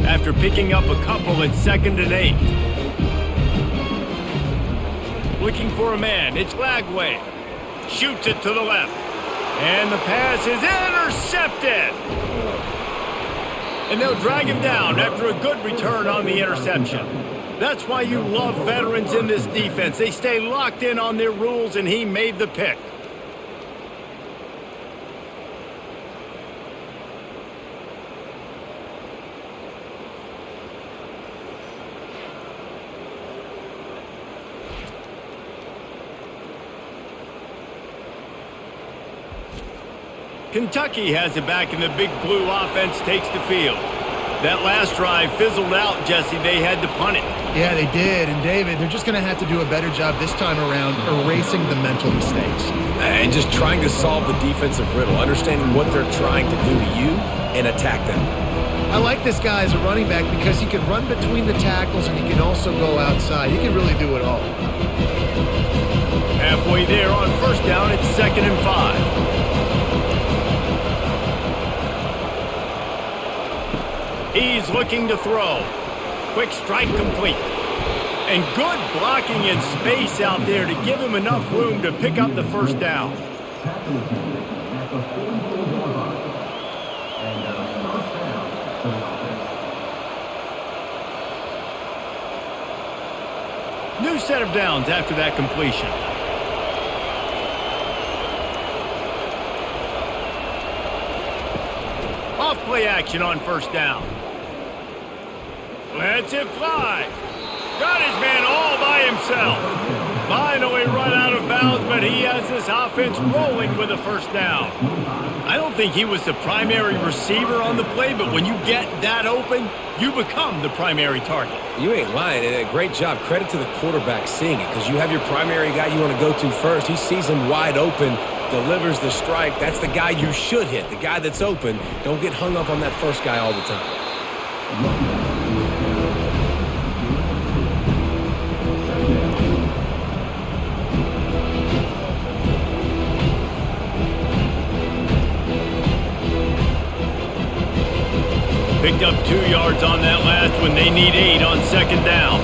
After picking up a couple at 2nd and 8. Looking for a man, it's Lagway. Shoots it to the left. And the pass is intercepted. And they'll drag him down after a good return on the interception. That's why you love veterans in this defense. They stay locked in on their rules, and he made the pick. Kentucky has it back, and the Big Blue offense takes the field. That last drive fizzled out, Jesse. They had to punt it. Yeah, they did. And, David, they're just going to have to do a better job this time around erasing the mental mistakes. And just trying to solve the defensive riddle, understanding what they're trying to do to you and attack them. I like this guy as a running back because he can run between the tackles and he can also go outside. He can really do it all. Halfway there on first down, it's 2nd and 5. He's looking to throw. Quick strike complete. And good blocking in space out there to give him enough room to pick up the first down. New set of downs after that completion. Off play action on first down. Lets it fly. Got his man all by himself. Finally run out of bounds, but he has this offense rolling with a first down. I don't think he was the primary receiver on the play, but when you get that open, you become the primary target. You ain't lying. And a great job. Credit to the quarterback seeing it, because you have your primary guy you want to go to first. He sees him wide open, delivers the strike. That's the guy you should hit, the guy that's open. Don't get hung up on that first guy all the time. Picked up 2 yards on that last one. They need 8 on second down.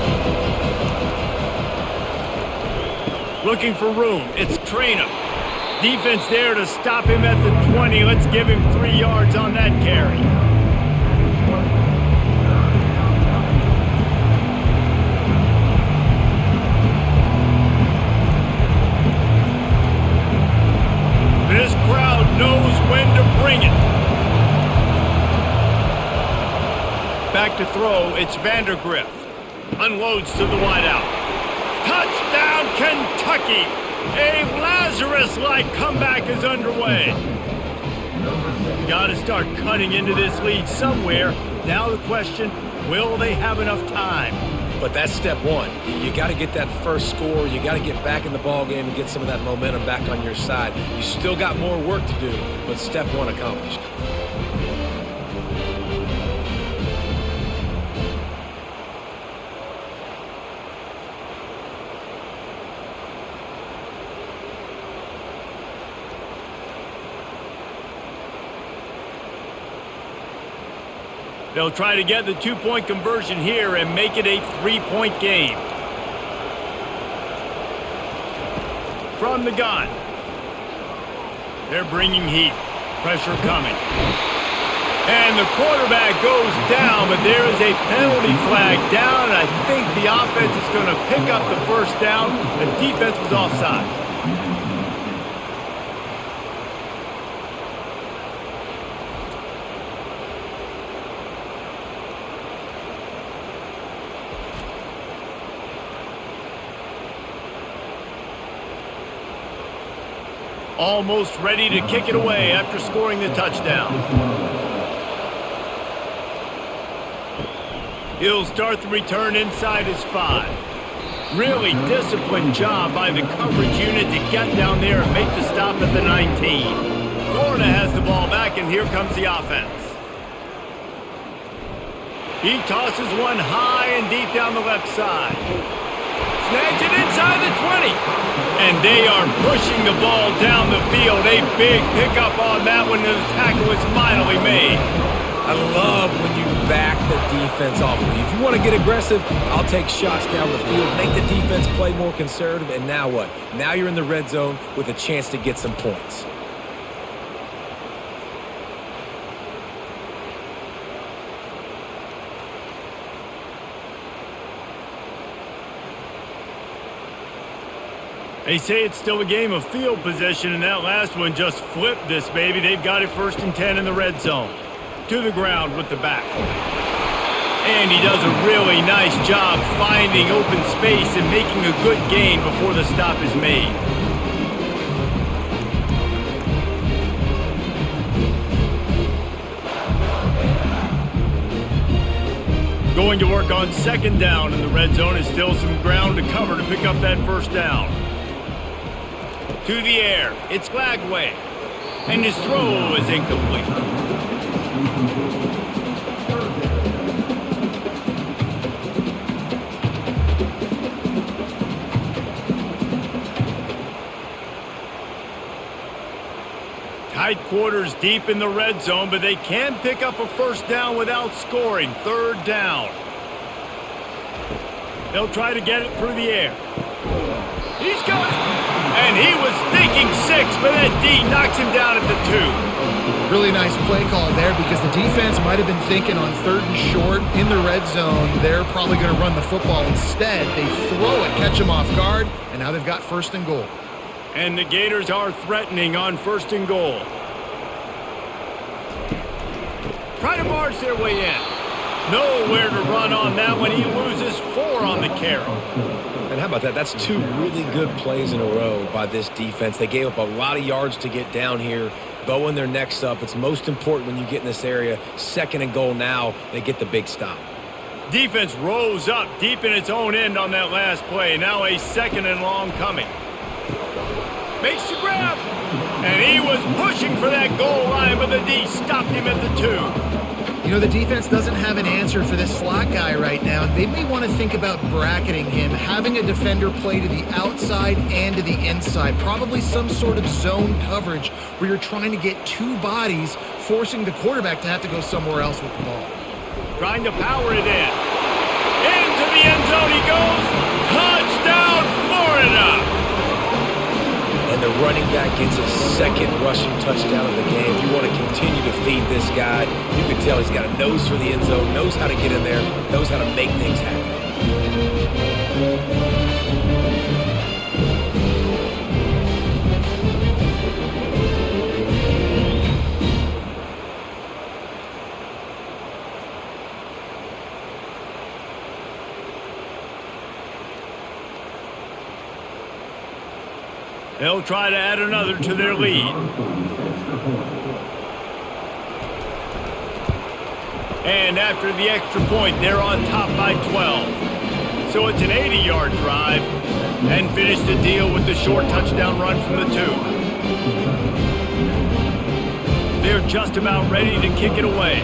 Looking for room. It's Traynham. Defense there to stop him at the 20. Let's give him 3 yards on that carry. This crowd knows when to bring it. Back to throw, it's Vandergriff. Unloads to the wideout. Touchdown, Kentucky! A Lazarus-like comeback is underway. Got to start cutting into this lead somewhere. Now the question, will they have enough time? But that's step one. You got to get that first score. You got to get back in the ball game and get some of that momentum back on your side. You still got more work to do, but step one accomplished. They'll try to get the two-point conversion here and make it a three-point game. From the gun. They're bringing heat. Pressure coming. And the quarterback goes down, but there is a penalty flag down, and I think the offense is going to pick up the first down. The defense was offside. Almost ready to kick it away after scoring the touchdown. He'll start the return inside his 5. Really disciplined job by the coverage unit to get down there and make the stop at the 19. Florida has the ball back, and here comes the offense. He tosses one high and deep down the left side. Snags it inside the 20. And they are pushing the ball down the field. A big pickup on that one. The tackle is finally made. I love when you back the defense off of you. If you want to get aggressive, I'll take shots down the field, make the defense play more conservative, and now what? Now you're in the red zone with a chance to get some points. They say it's still a game of field position, and that last one just flipped this baby. They've got it 1st and 10 in the red zone. To the ground with the back. And he does a really nice job finding open space and making a good gain before the stop is made. Going to work on 2nd down in the red zone. Is still some ground to cover to pick up that first down. To the air, it's Glagway, and his throw is incomplete. Tight quarters deep in the red zone, but they can pick up a first down without scoring. 3rd down. They'll try to get it through the air. He's got it. And he was thinking 6, but that D knocks him down at the 2. Really nice play call there because the defense might have been thinking on 3rd and short in the red zone. They're probably going to run the football instead. They throw it, catch them off guard, and now they've got 1st and goal. And the Gators are threatening on 1st and goal. Try to march their way in. Nowhere to run on that one. He loses 4 on the carry. And how about that? That's 2 really good plays in a row by this defense. They gave up a lot of yards to get down here. Bowing their necks up. It's most important when you get in this area. 2nd and goal now. They get the big stop. Defense rose up deep in its own end on that last play. Now a 2nd and long coming. Makes the grab. And he was pushing for that goal line, but the D stopped him at the 2. You know, the defense doesn't have an answer for this slot guy right now. They may want to think about bracketing him, having a defender play to the outside and to the inside. Probably some sort of zone coverage where you're trying to get 2 bodies, forcing the quarterback to have to go somewhere else with the ball. Trying to power it in. Into the end zone he goes. Touchdown, Florida! And the running back gets his 2nd rushing touchdown of the game. You want to continue to feed this guy. You can tell he's got a nose for the end zone, knows how to get in there, knows how to make things happen. They'll try to add another to their lead. And after the extra point, they're on top by 12. So it's an 80-yard drive, and finish the deal with the short touchdown run from the 2. They're just about ready to kick it away.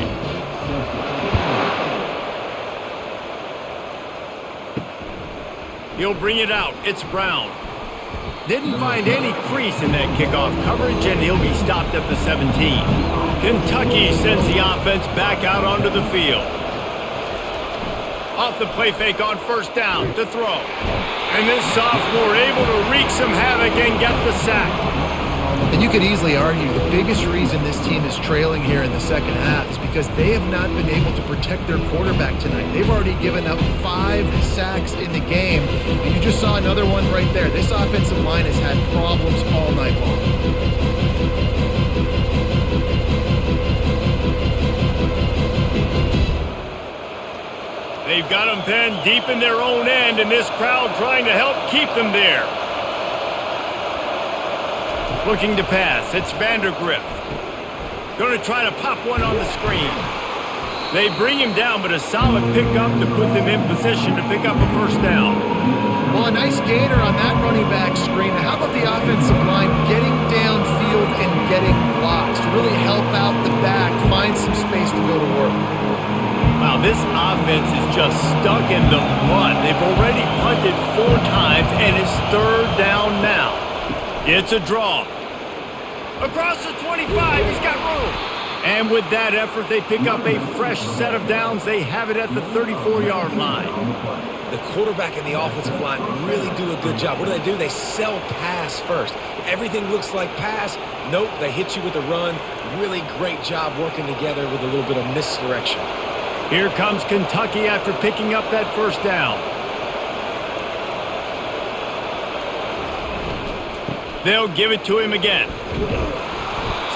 He'll bring it out. It's Brown. Didn't find any crease in that kickoff coverage, and he'll be stopped at the 17. Kentucky sends the offense back out onto the field. Off the play fake on first down to throw. And this sophomore able to wreak some havoc and get the sack. And you could easily argue the biggest reason this team is trailing here in the second half is because they have not been able to protect their quarterback tonight. They've already given up 5 sacks in the game. And you just saw another one right there. This offensive line has had problems all night long. They've got them pinned deep in their own end, and this crowd trying to help keep them there. Looking to pass. It's Vandergrift. Going to try to pop one on the screen. They bring him down, but a solid pickup to put them in position to pick up a first down. Well, a nice gainer on that running back screen. How about the offensive line getting downfield and getting blocks to really help out the back, find some space to go to work? Wow, this offense is just stuck in the mud. They've already punted 4 times, and it's third down now. It's a draw. Across the 25, he's got room. And with that effort, they pick up a fresh set of downs. They have it at the 34-yard line. The quarterback and the offensive line really do a good job. What do? They sell pass first. Everything looks like pass. Nope, they hit you with a run. Really great job working together with a little bit of misdirection. Here comes Kentucky after picking up that first down. They'll give it to him again.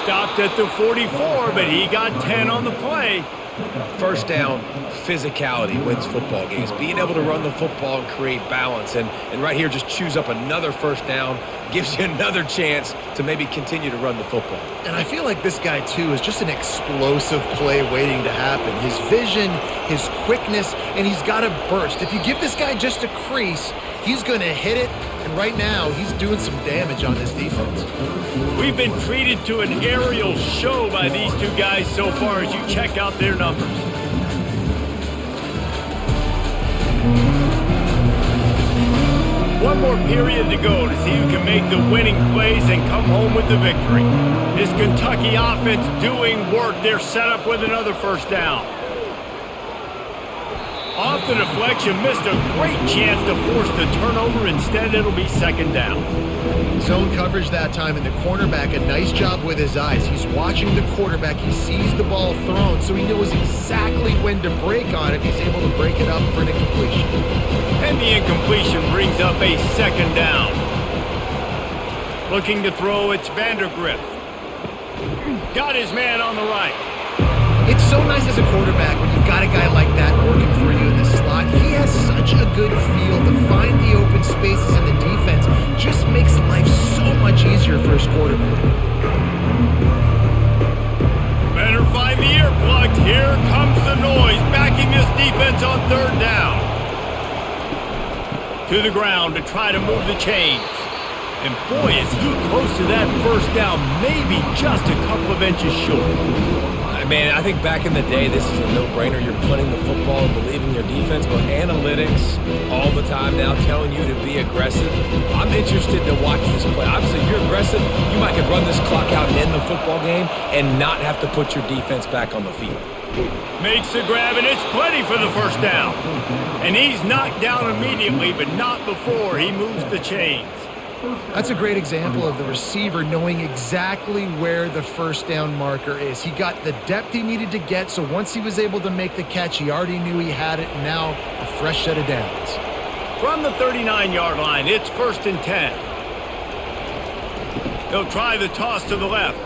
Stopped at the 44, but he got 10 on the play. First down, physicality wins football games. Being able to run the football and create balance. And right here, just choose up another first down. Gives you another chance to maybe continue to run the football. And I feel like this guy, too, is just an explosive play waiting to happen. His vision, his quickness, and he's got a burst. If you give this guy just a crease, he's going to hit it. And right now, he's doing some damage on this defense. We've been treated to an aerial show by these 2 guys so far as you check out their numbers. One more period to go to see who can make the winning plays and come home with the victory. This Kentucky offense doing work. They're set up with another first down. Off the deflection, missed a great chance to force the turnover. Instead, it'll be second down. Zone coverage that time, and the cornerback, a nice job with his eyes. He's watching the quarterback. He sees the ball thrown, so he knows exactly when to break on it. He's able to break it up for an incompletion. And the incompletion brings up a second down. Looking to throw, it's Vandergrift. Got his man on the right. It's so nice as a quarterback when you've got a guy like that working for you in the slot. He has such a good feel to find the open spaces in the defense. Just makes life so much easier for his quarterback. Better find the ear plugged. Here comes the noise, backing this defense on third down. To the ground to try to move the chains. And boy, is he close to that first down, maybe just a couple of inches short. Man, I think back in the day, this is a no-brainer. You're punting the football and believing your defense, but analytics all the time now telling you to be aggressive. I'm interested to watch this play. Obviously, if you're aggressive, you might could run this clock out and end the football game and not have to put your defense back on the field. Makes the grab, and it's plenty for the first down. And he's knocked down immediately, but not before he moves the chains. That's a great example of the receiver knowing exactly where the first down marker is. He got the depth he needed to get, so once he was able to make the catch, he already knew he had it, and now a fresh set of downs. From the 39-yard line, it's first and 10. He'll try the toss to the left.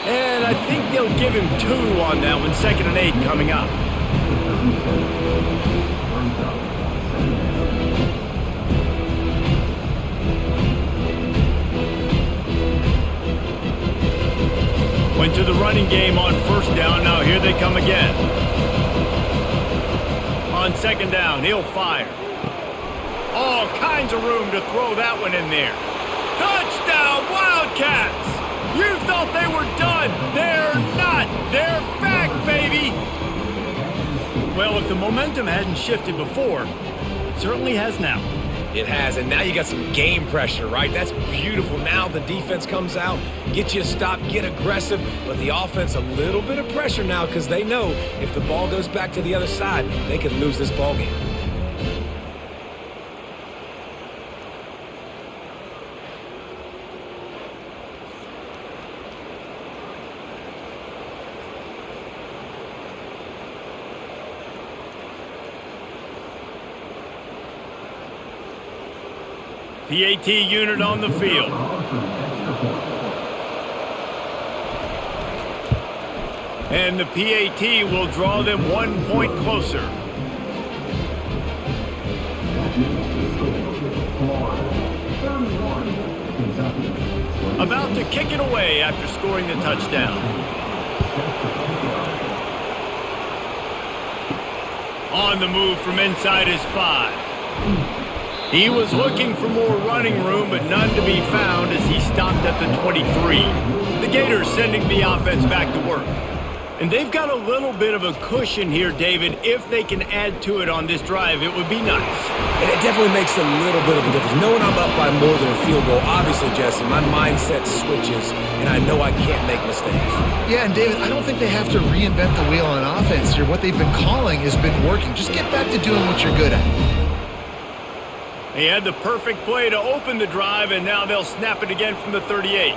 And I think they'll give him 2 on that one, 2nd and 8 coming up. Went to the running game on first down. Now here they come again. On second down. He'll fire. All kinds of room to throw that one in there. Touchdown, Wildcats! You thought they were done. They're not. They're back, baby. Well, if the momentum hadn't shifted before, it certainly has now. It has, and now you got some game pressure, right? That's beautiful. Now the defense comes out, get you a stop, get aggressive, but the offense a little bit of pressure now because they know if the ball goes back to the other side, they could lose this ball game. PAT unit on the field. And the PAT will draw them 1 point closer. About to kick it away after scoring the touchdown. On the move from inside his 5. He was looking for more running room, but none to be found as he stopped at the 23. The Gators sending the offense back to work. And they've got a little bit of a cushion here, David. If they can add to it on this drive, it would be nice. And it definitely makes a little bit of a difference. Knowing I'm up by more than a field goal, obviously, Jesse, my mindset switches, and I know I can't make mistakes. Yeah, and David, I don't think they have to reinvent the wheel on offense here. What they've been calling has been working. Just get back to doing what you're good at. He had the perfect play to open the drive, and now they'll snap it again from the 38.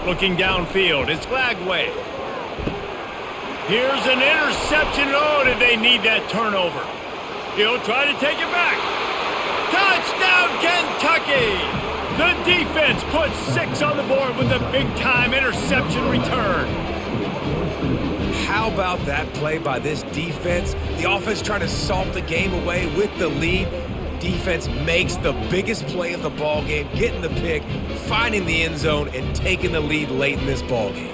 Looking downfield, it's Glagway. Here's an interception. Oh, did they need that turnover? He'll try to take it back. Touchdown, Kentucky! The defense puts 6 on the board with a big-time interception return. How about that play by this defense? The offense trying to salt the game away with the lead. Defense makes the biggest play of the ball game, getting the pick, finding the end zone, and taking the lead late in this ball game.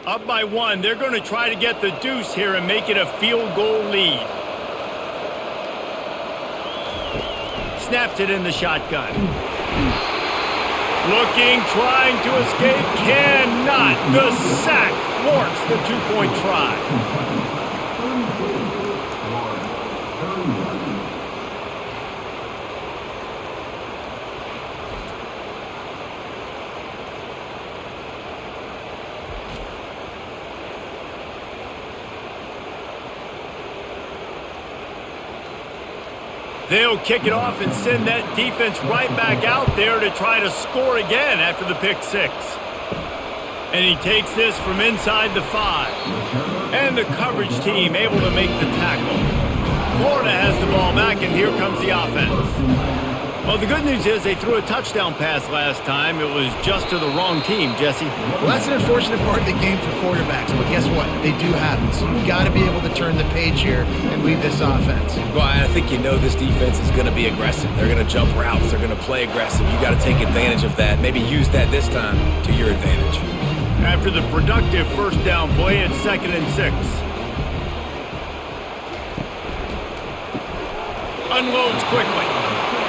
Up by 1, they're going to try to get the deuce here and make it a field goal lead. Snaps it in the shotgun. Looking, trying to escape, cannot. The sack thwarts the 2-point try. They'll kick it off and send that defense right back out there to try to score again after the pick 6. And he takes this from inside the 5. And the coverage team able to make the tackle. Florida has the ball back, and here comes the offense. Well, the good news is they threw a touchdown pass last time. It was just to the wrong team, Jesse. Well, that's an unfortunate part of the game for quarterbacks, but guess what? They do happen, so you've got to be able to turn the page here and lead this offense. Well, I think you know this defense is going to be aggressive. They're going to jump routes. They're going to play aggressive. You got to take advantage of that. Maybe use that this time to your advantage. After the productive first down play, it's 2nd and 6. Unloads quickly.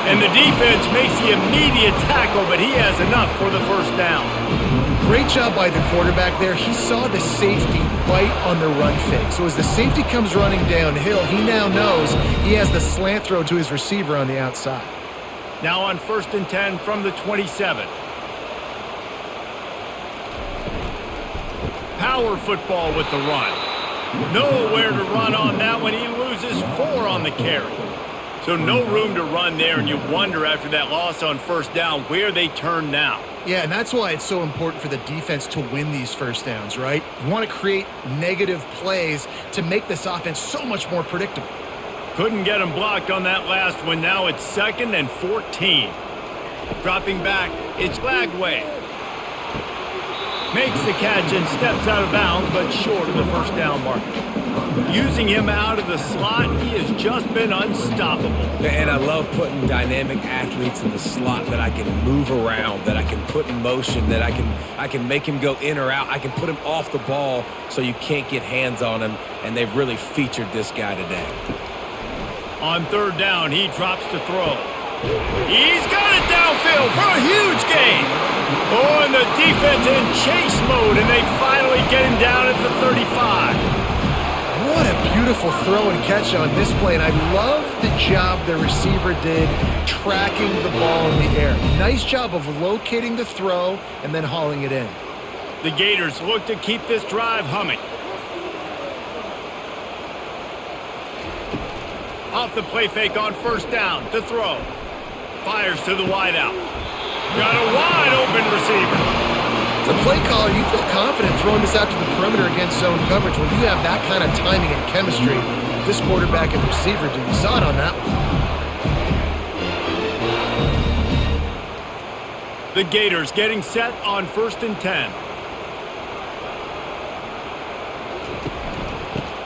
And the defense makes the immediate tackle, but he has enough for the first down. Great job by the quarterback there. He saw the safety bite on the run fake. So as the safety comes running downhill, he now knows he has the slant throw to his receiver on the outside. Now on 1st and 10 from the 27. Power football with the run. Nowhere to run on that one. He loses 4 on the carry. So no room to run there, and you wonder after that loss on first down where they turn now. Yeah, and that's why it's so important for the defense to win these first downs, right? You want to create negative plays to make this offense so much more predictable. Couldn't get him blocked on that last one. Now it's 2nd and 14. Dropping back, it's Glagway. Makes the catch and steps out of bounds, but short of the first down marker. Using him out of the slot, he has just been unstoppable. And I love putting dynamic athletes in the slot that I can move around, that I can put in motion, that I can make him go in or out. I can put him off the ball so you can't get hands on him, and they've really featured this guy today. On third down, he drops to throw. He's got it downfield for a huge gain. Oh, and the defense in chase mode, and they finally get him down at the 35. What a beautiful throw and catch on this play, and I love the job the receiver did tracking the ball in the air. Nice job of locating the throw and then hauling it in. The Gators look to keep this drive humming. Off the play fake on first down to throw. Fires to the wideout. Got a wide open receiver. As a play caller, you feel confident throwing this out to the perimeter against zone coverage when you have that kind of timing and chemistry. This quarterback and receiver do. You saw it on that one. The Gators getting set on 1st and 10.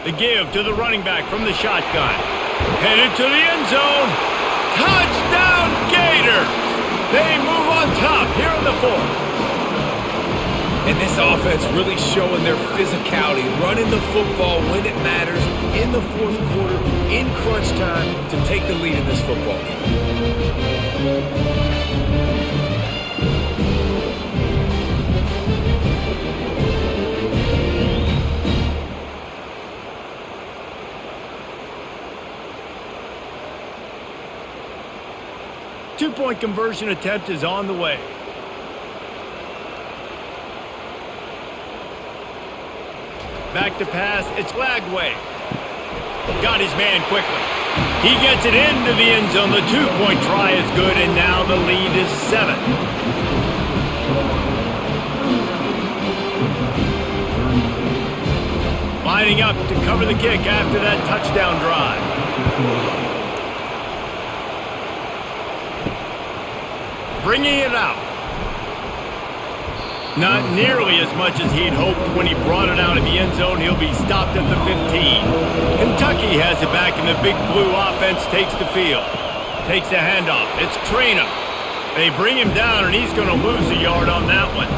The give to the running back from the shotgun. Headed to the end zone. Touchdown Gators! They move on top here in the 4th. And this offense really showing their physicality, running the football when it matters, in the 4th quarter, in crunch time, to take the lead in this football game. 2-point conversion attempt is on the way. Back to pass, it's Lagway. Got his man quickly. He gets it into the end zone. The 2-point try is good, and now the lead is 7. Lining up to cover the kick after that touchdown drive. Bringing it out. Not nearly as much as he'd hoped when he brought it out of the end zone. He'll be stopped at the 15. Kentucky has it back, and the Big Blue offense takes the field. Takes the handoff. It's Traynham. They bring him down, and he's going to lose a yard on that one.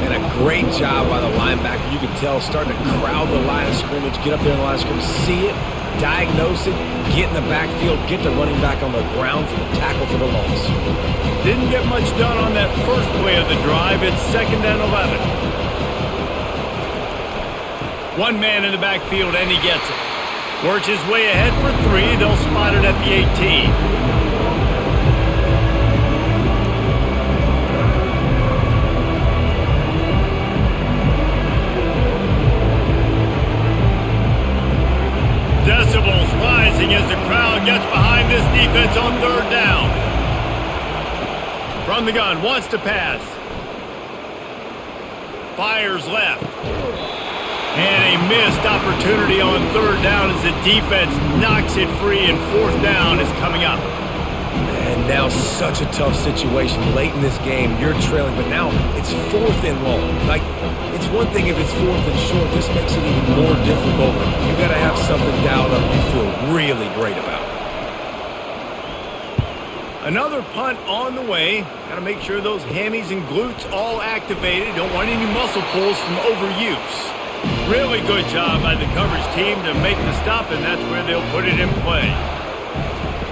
And a great job by the linebacker. You can tell starting to crowd the line of scrimmage, get up there in the line of scrimmage, see it, diagnose it, get in the backfield, get the running back on the ground for the tackle for the loss. Didn't get much done on that first play of the drive. It's 2nd and 11. One man in the backfield, and he gets it. Works his way ahead for 3. They'll spot it at the 18. Decibels rising as the crowd gets behind this defense on 3rd down. From the gun, wants to pass. Fires left. And a missed opportunity on 3rd down as the defense knocks it free, and 4th down is coming up. And now such a tough situation late in this game. You're trailing, but now it's 4th and long. Like, it's one thing if it's 4th and short. This makes it even more difficult. You got to have something dialed up you feel really great about. Another punt on the way. Got to make sure those hammies and glutes all activated. Don't want any muscle pulls from overuse. Really good job by the coverage team to make the stop, and that's where they'll put it in play.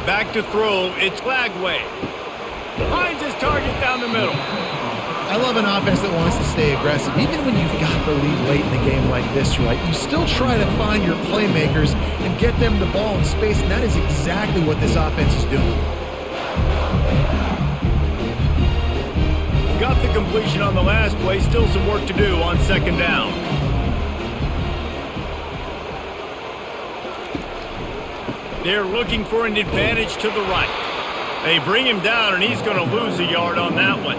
Back to throw, it's Lagway. Finds his target down the middle. I love an offense that wants to stay aggressive. Even when you've got the lead late in the game like this, right, you still try to find your playmakers and get them the ball in space, and that is exactly what this offense is doing. Got the completion on the last play. Still some work to do on 2nd down. They're looking for an advantage to the right. They bring him down, and he's going to lose a yard on that one.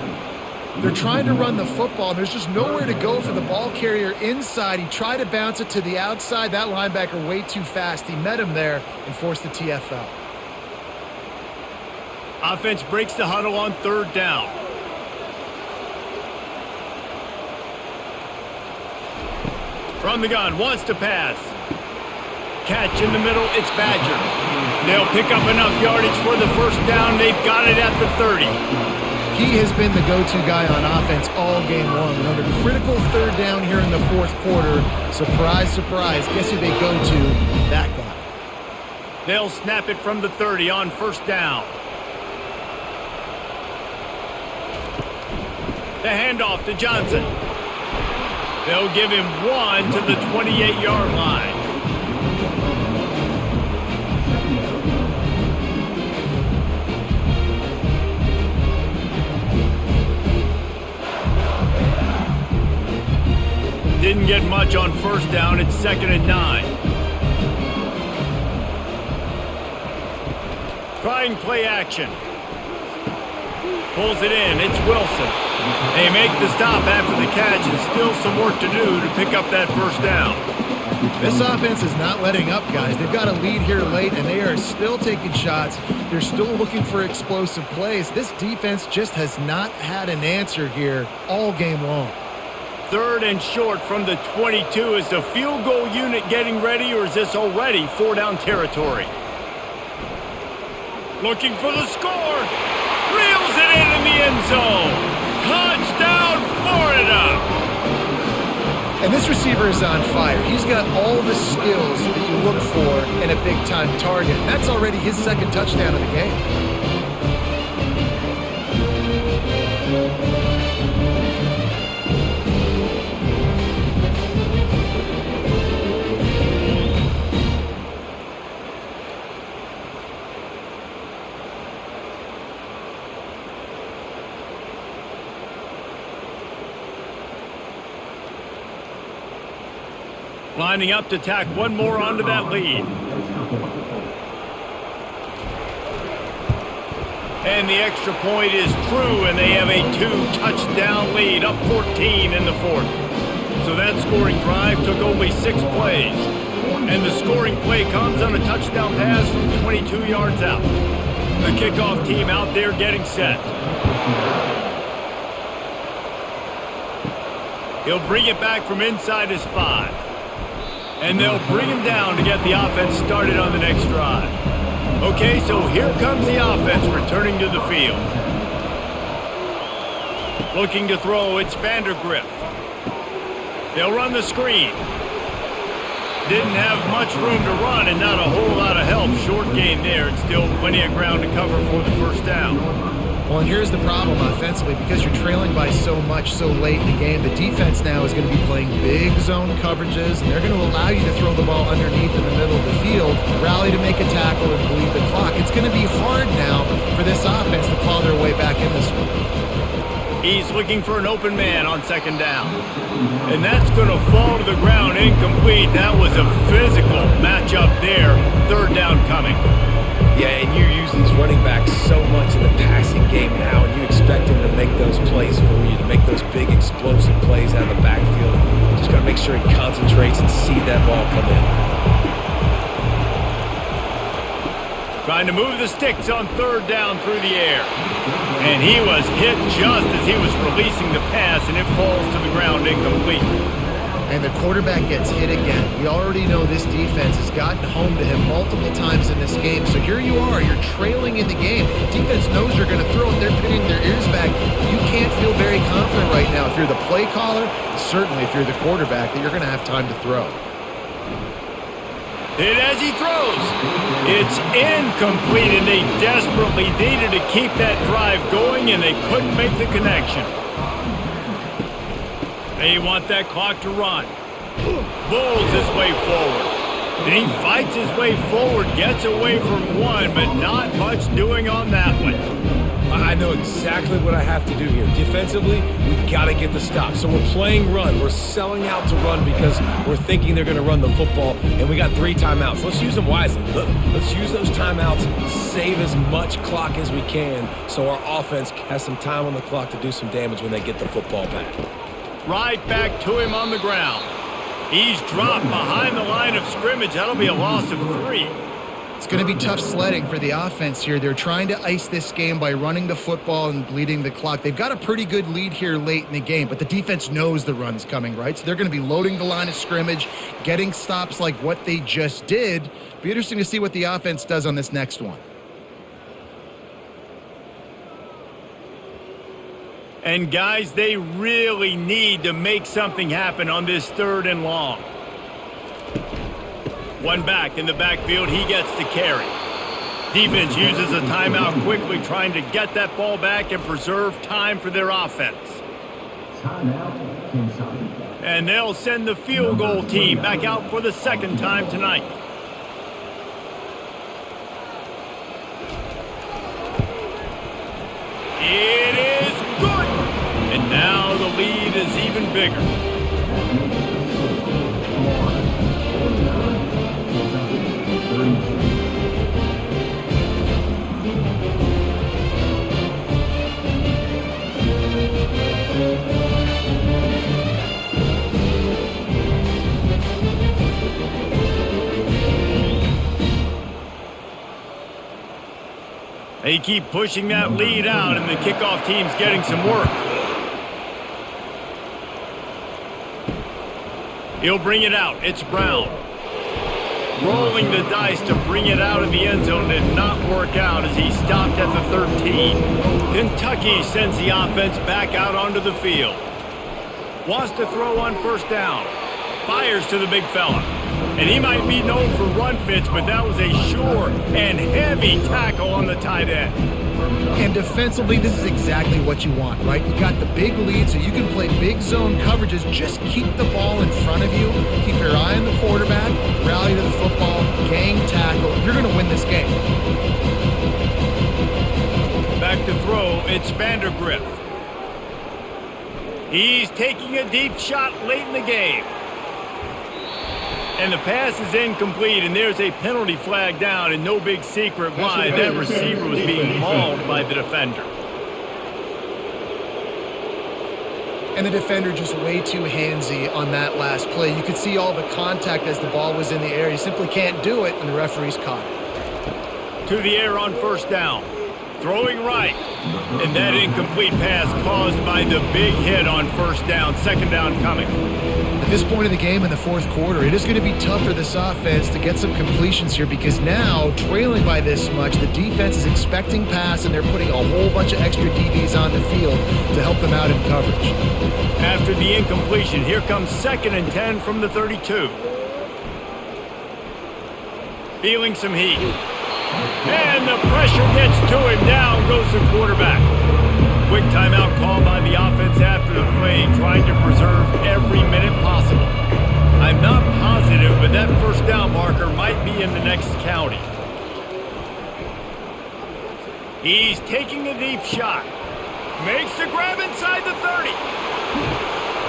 They're trying to run the football. There's just nowhere to go for the ball carrier inside. He tried to bounce it to the outside. That linebacker way too fast. He met him there and forced the TFL. Offense breaks the huddle on 3rd down. From the gun, wants to pass. Catch in the middle, it's Badger. They'll pick up enough yardage for the first down. They've got it at the 30. He has been the go-to guy on offense all game long. And on the critical third down here in the fourth quarter, surprise, surprise, guess who they go to? That guy. They'll snap it from the 30 on first down. The handoff to Johnson. They'll give him 1 to the 28-yard line. Didn't get much on first down. It's 2nd and 9. Trying play action. Pulls it in. It's Wilson. They make the stop after the catch, and still some work to do to pick up that first down. This offense is not letting up, guys. They've got a lead here late, and they are still taking shots. They're still looking for explosive plays. This defense just has not had an answer here all game long. 3rd and short from the 22. Is the field goal unit getting ready, or is this already 4-down territory? Looking for the score. Reels it in the end zone. Touchdown, Florida! And this receiver is on fire. He's got all the skills that you look for in a big-time target. That's already his 2nd touchdown of the game. Lining up to tack one more onto that lead. And the extra point is true, and they have a 2-touchdown lead, up 14 in the 4th. So that scoring drive took only 6 plays. And the scoring play comes on a touchdown pass from 22 yards out. The kickoff team out there getting set. He'll bring it back from inside his 5. And they'll bring him down to get the offense started on the next drive. Okay, so here comes the offense returning to the field. Looking to throw, it's Vandergrift. They'll run the screen. Didn't have much room to run and not a whole lot of help. Short gain there, and still plenty of ground to cover for the first down. Well, and here's the problem offensively. Because you're trailing by so much so late in the game, the defense now is going to be playing big zone coverages, and they're going to allow you to throw the ball underneath in the middle of the field, rally to make a tackle, and bleed the clock. It's going to be hard now for this offense to claw their way back in this one. He's looking for an open man on 2nd down. And that's going to fall to the ground incomplete. That was a physical matchup there. 3rd down coming. Yeah, and you use these running backs so much in the passing game now, and you expect them to make those plays for you, to make those big explosive plays out of the backfield. Just got to make sure he concentrates and see that ball come in. Trying to move the sticks on 3rd down through the air. And he was hit just as he was releasing the pass, and it falls to the ground incomplete. And the quarterback gets hit again. We already know this defense has gotten home to him multiple times in this game. So here you are, you're trailing in the game. Defense knows you're going to throw it. They're pinning their ears back. You can't feel very confident right now if you're the play caller, certainly if you're the quarterback, that you're going to have time to throw. Hit as he throws. It's incomplete, and they desperately needed to keep that drive going, and they couldn't make the connection. They want that clock to run. Bulls his way forward. And he fights his way forward, gets away from one, but not much doing on that one. I know exactly what I have to do here. Defensively, we've got to get the stop. So we're playing run. We're selling out to run because we're thinking they're going to run the football, and we got 3 timeouts. Let's use them wisely. Let's use those timeouts, save as much clock as we can so our offense has some time on the clock to do some damage when they get the football back. Right back to him on the ground. He's dropped behind the line of scrimmage. That'll be a loss of 3. It's going to be tough sledding for the offense here. They're trying to ice this game by running the football and bleeding the clock. They've got a pretty good lead here late in the game, but the defense knows the run's coming, right? So they're going to be loading the line of scrimmage, getting stops like what they just did. Be interesting to see what the offense does on this next one. And guys, they really need to make something happen on this 3rd and long. One back in the backfield, he gets to carry. Defense uses a timeout quickly, trying to get that ball back and preserve time for their offense. And they'll send the field goal team back out for the 2nd time tonight. It is good! And now the lead is even bigger. They keep pushing that lead out, and the kickoff team's getting some work. He'll bring it out. It's Brown. Rolling the dice to bring it out of the end zone did not work out as he stopped at the 13. Kentucky sends the offense back out onto the field. Wants to throw on 1st down. Fires to the big fella. And he might be known for run fits, but that was a sure and heavy tackle on the tight end. And defensively, this is exactly what you want, right? You got the big lead, so you can play big zone coverages. Just keep the ball in front of you. Keep your eye on the quarterback. Rally to the football. Gang tackle. You're going to win this game. Back to throw. It's Vandergrift. He's taking a deep shot late in the game. And the pass is incomplete, and there's a penalty flag down, and no big secret why. That receiver was being mauled by the defender. And the defender just way too handsy on that last play. You could see all the contact as the ball was in the air. You simply can't do it, and the referee's caught it. To the air on 1st down. Throwing right. And that incomplete pass caused by the big hit on 1st down. 2nd down coming. At this point in the game in the 4th quarter, it is going to be tough for this offense to get some completions here because now, trailing by this much, the defense is expecting pass and they're putting a whole bunch of extra DBs on the field to help them out in coverage. After the incompletion, here comes 2nd and 10 from the 32. Feeling some heat. And the pressure gets to him. Down goes the quarterback. Quick timeout call by the offense after the play, trying to preserve every minute possible. I'm not positive, but that 1st down marker might be in the next county. He's taking a deep shot. Makes the grab inside the 30.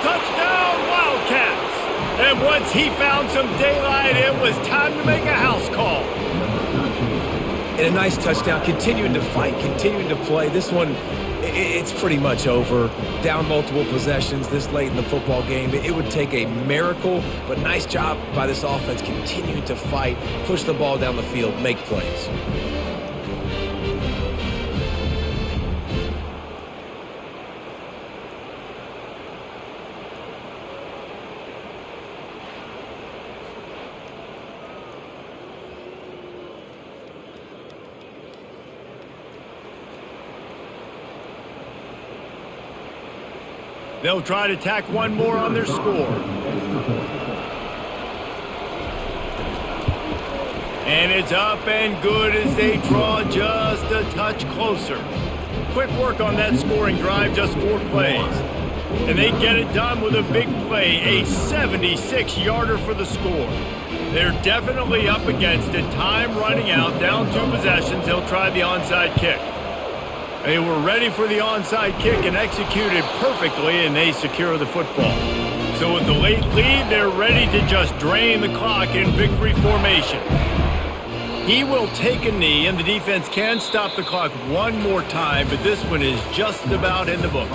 Touchdown, Wildcats! And once he found some daylight, it was time to make a house call. And a nice touchdown, continuing to fight, continuing to play. This one, it's pretty much over. Down multiple possessions this late in the football game. It would take a miracle, but nice job by this offense continuing to fight, push the ball down the field, make plays. They'll try to tack one more on their score. And it's up and good as they draw just a touch closer. Quick work on that scoring drive, just 4 plays. And they get it done with a big play, a 76-yarder for the score. They're definitely up against it. Time running out, down 2 possessions. They'll try the onside kick. They were ready for the onside kick and executed perfectly, and they secure the football. So with the late lead, they're ready to just drain the clock in victory formation. He will take a knee, and the defense can stop the clock one more time, but this one is just about in the books.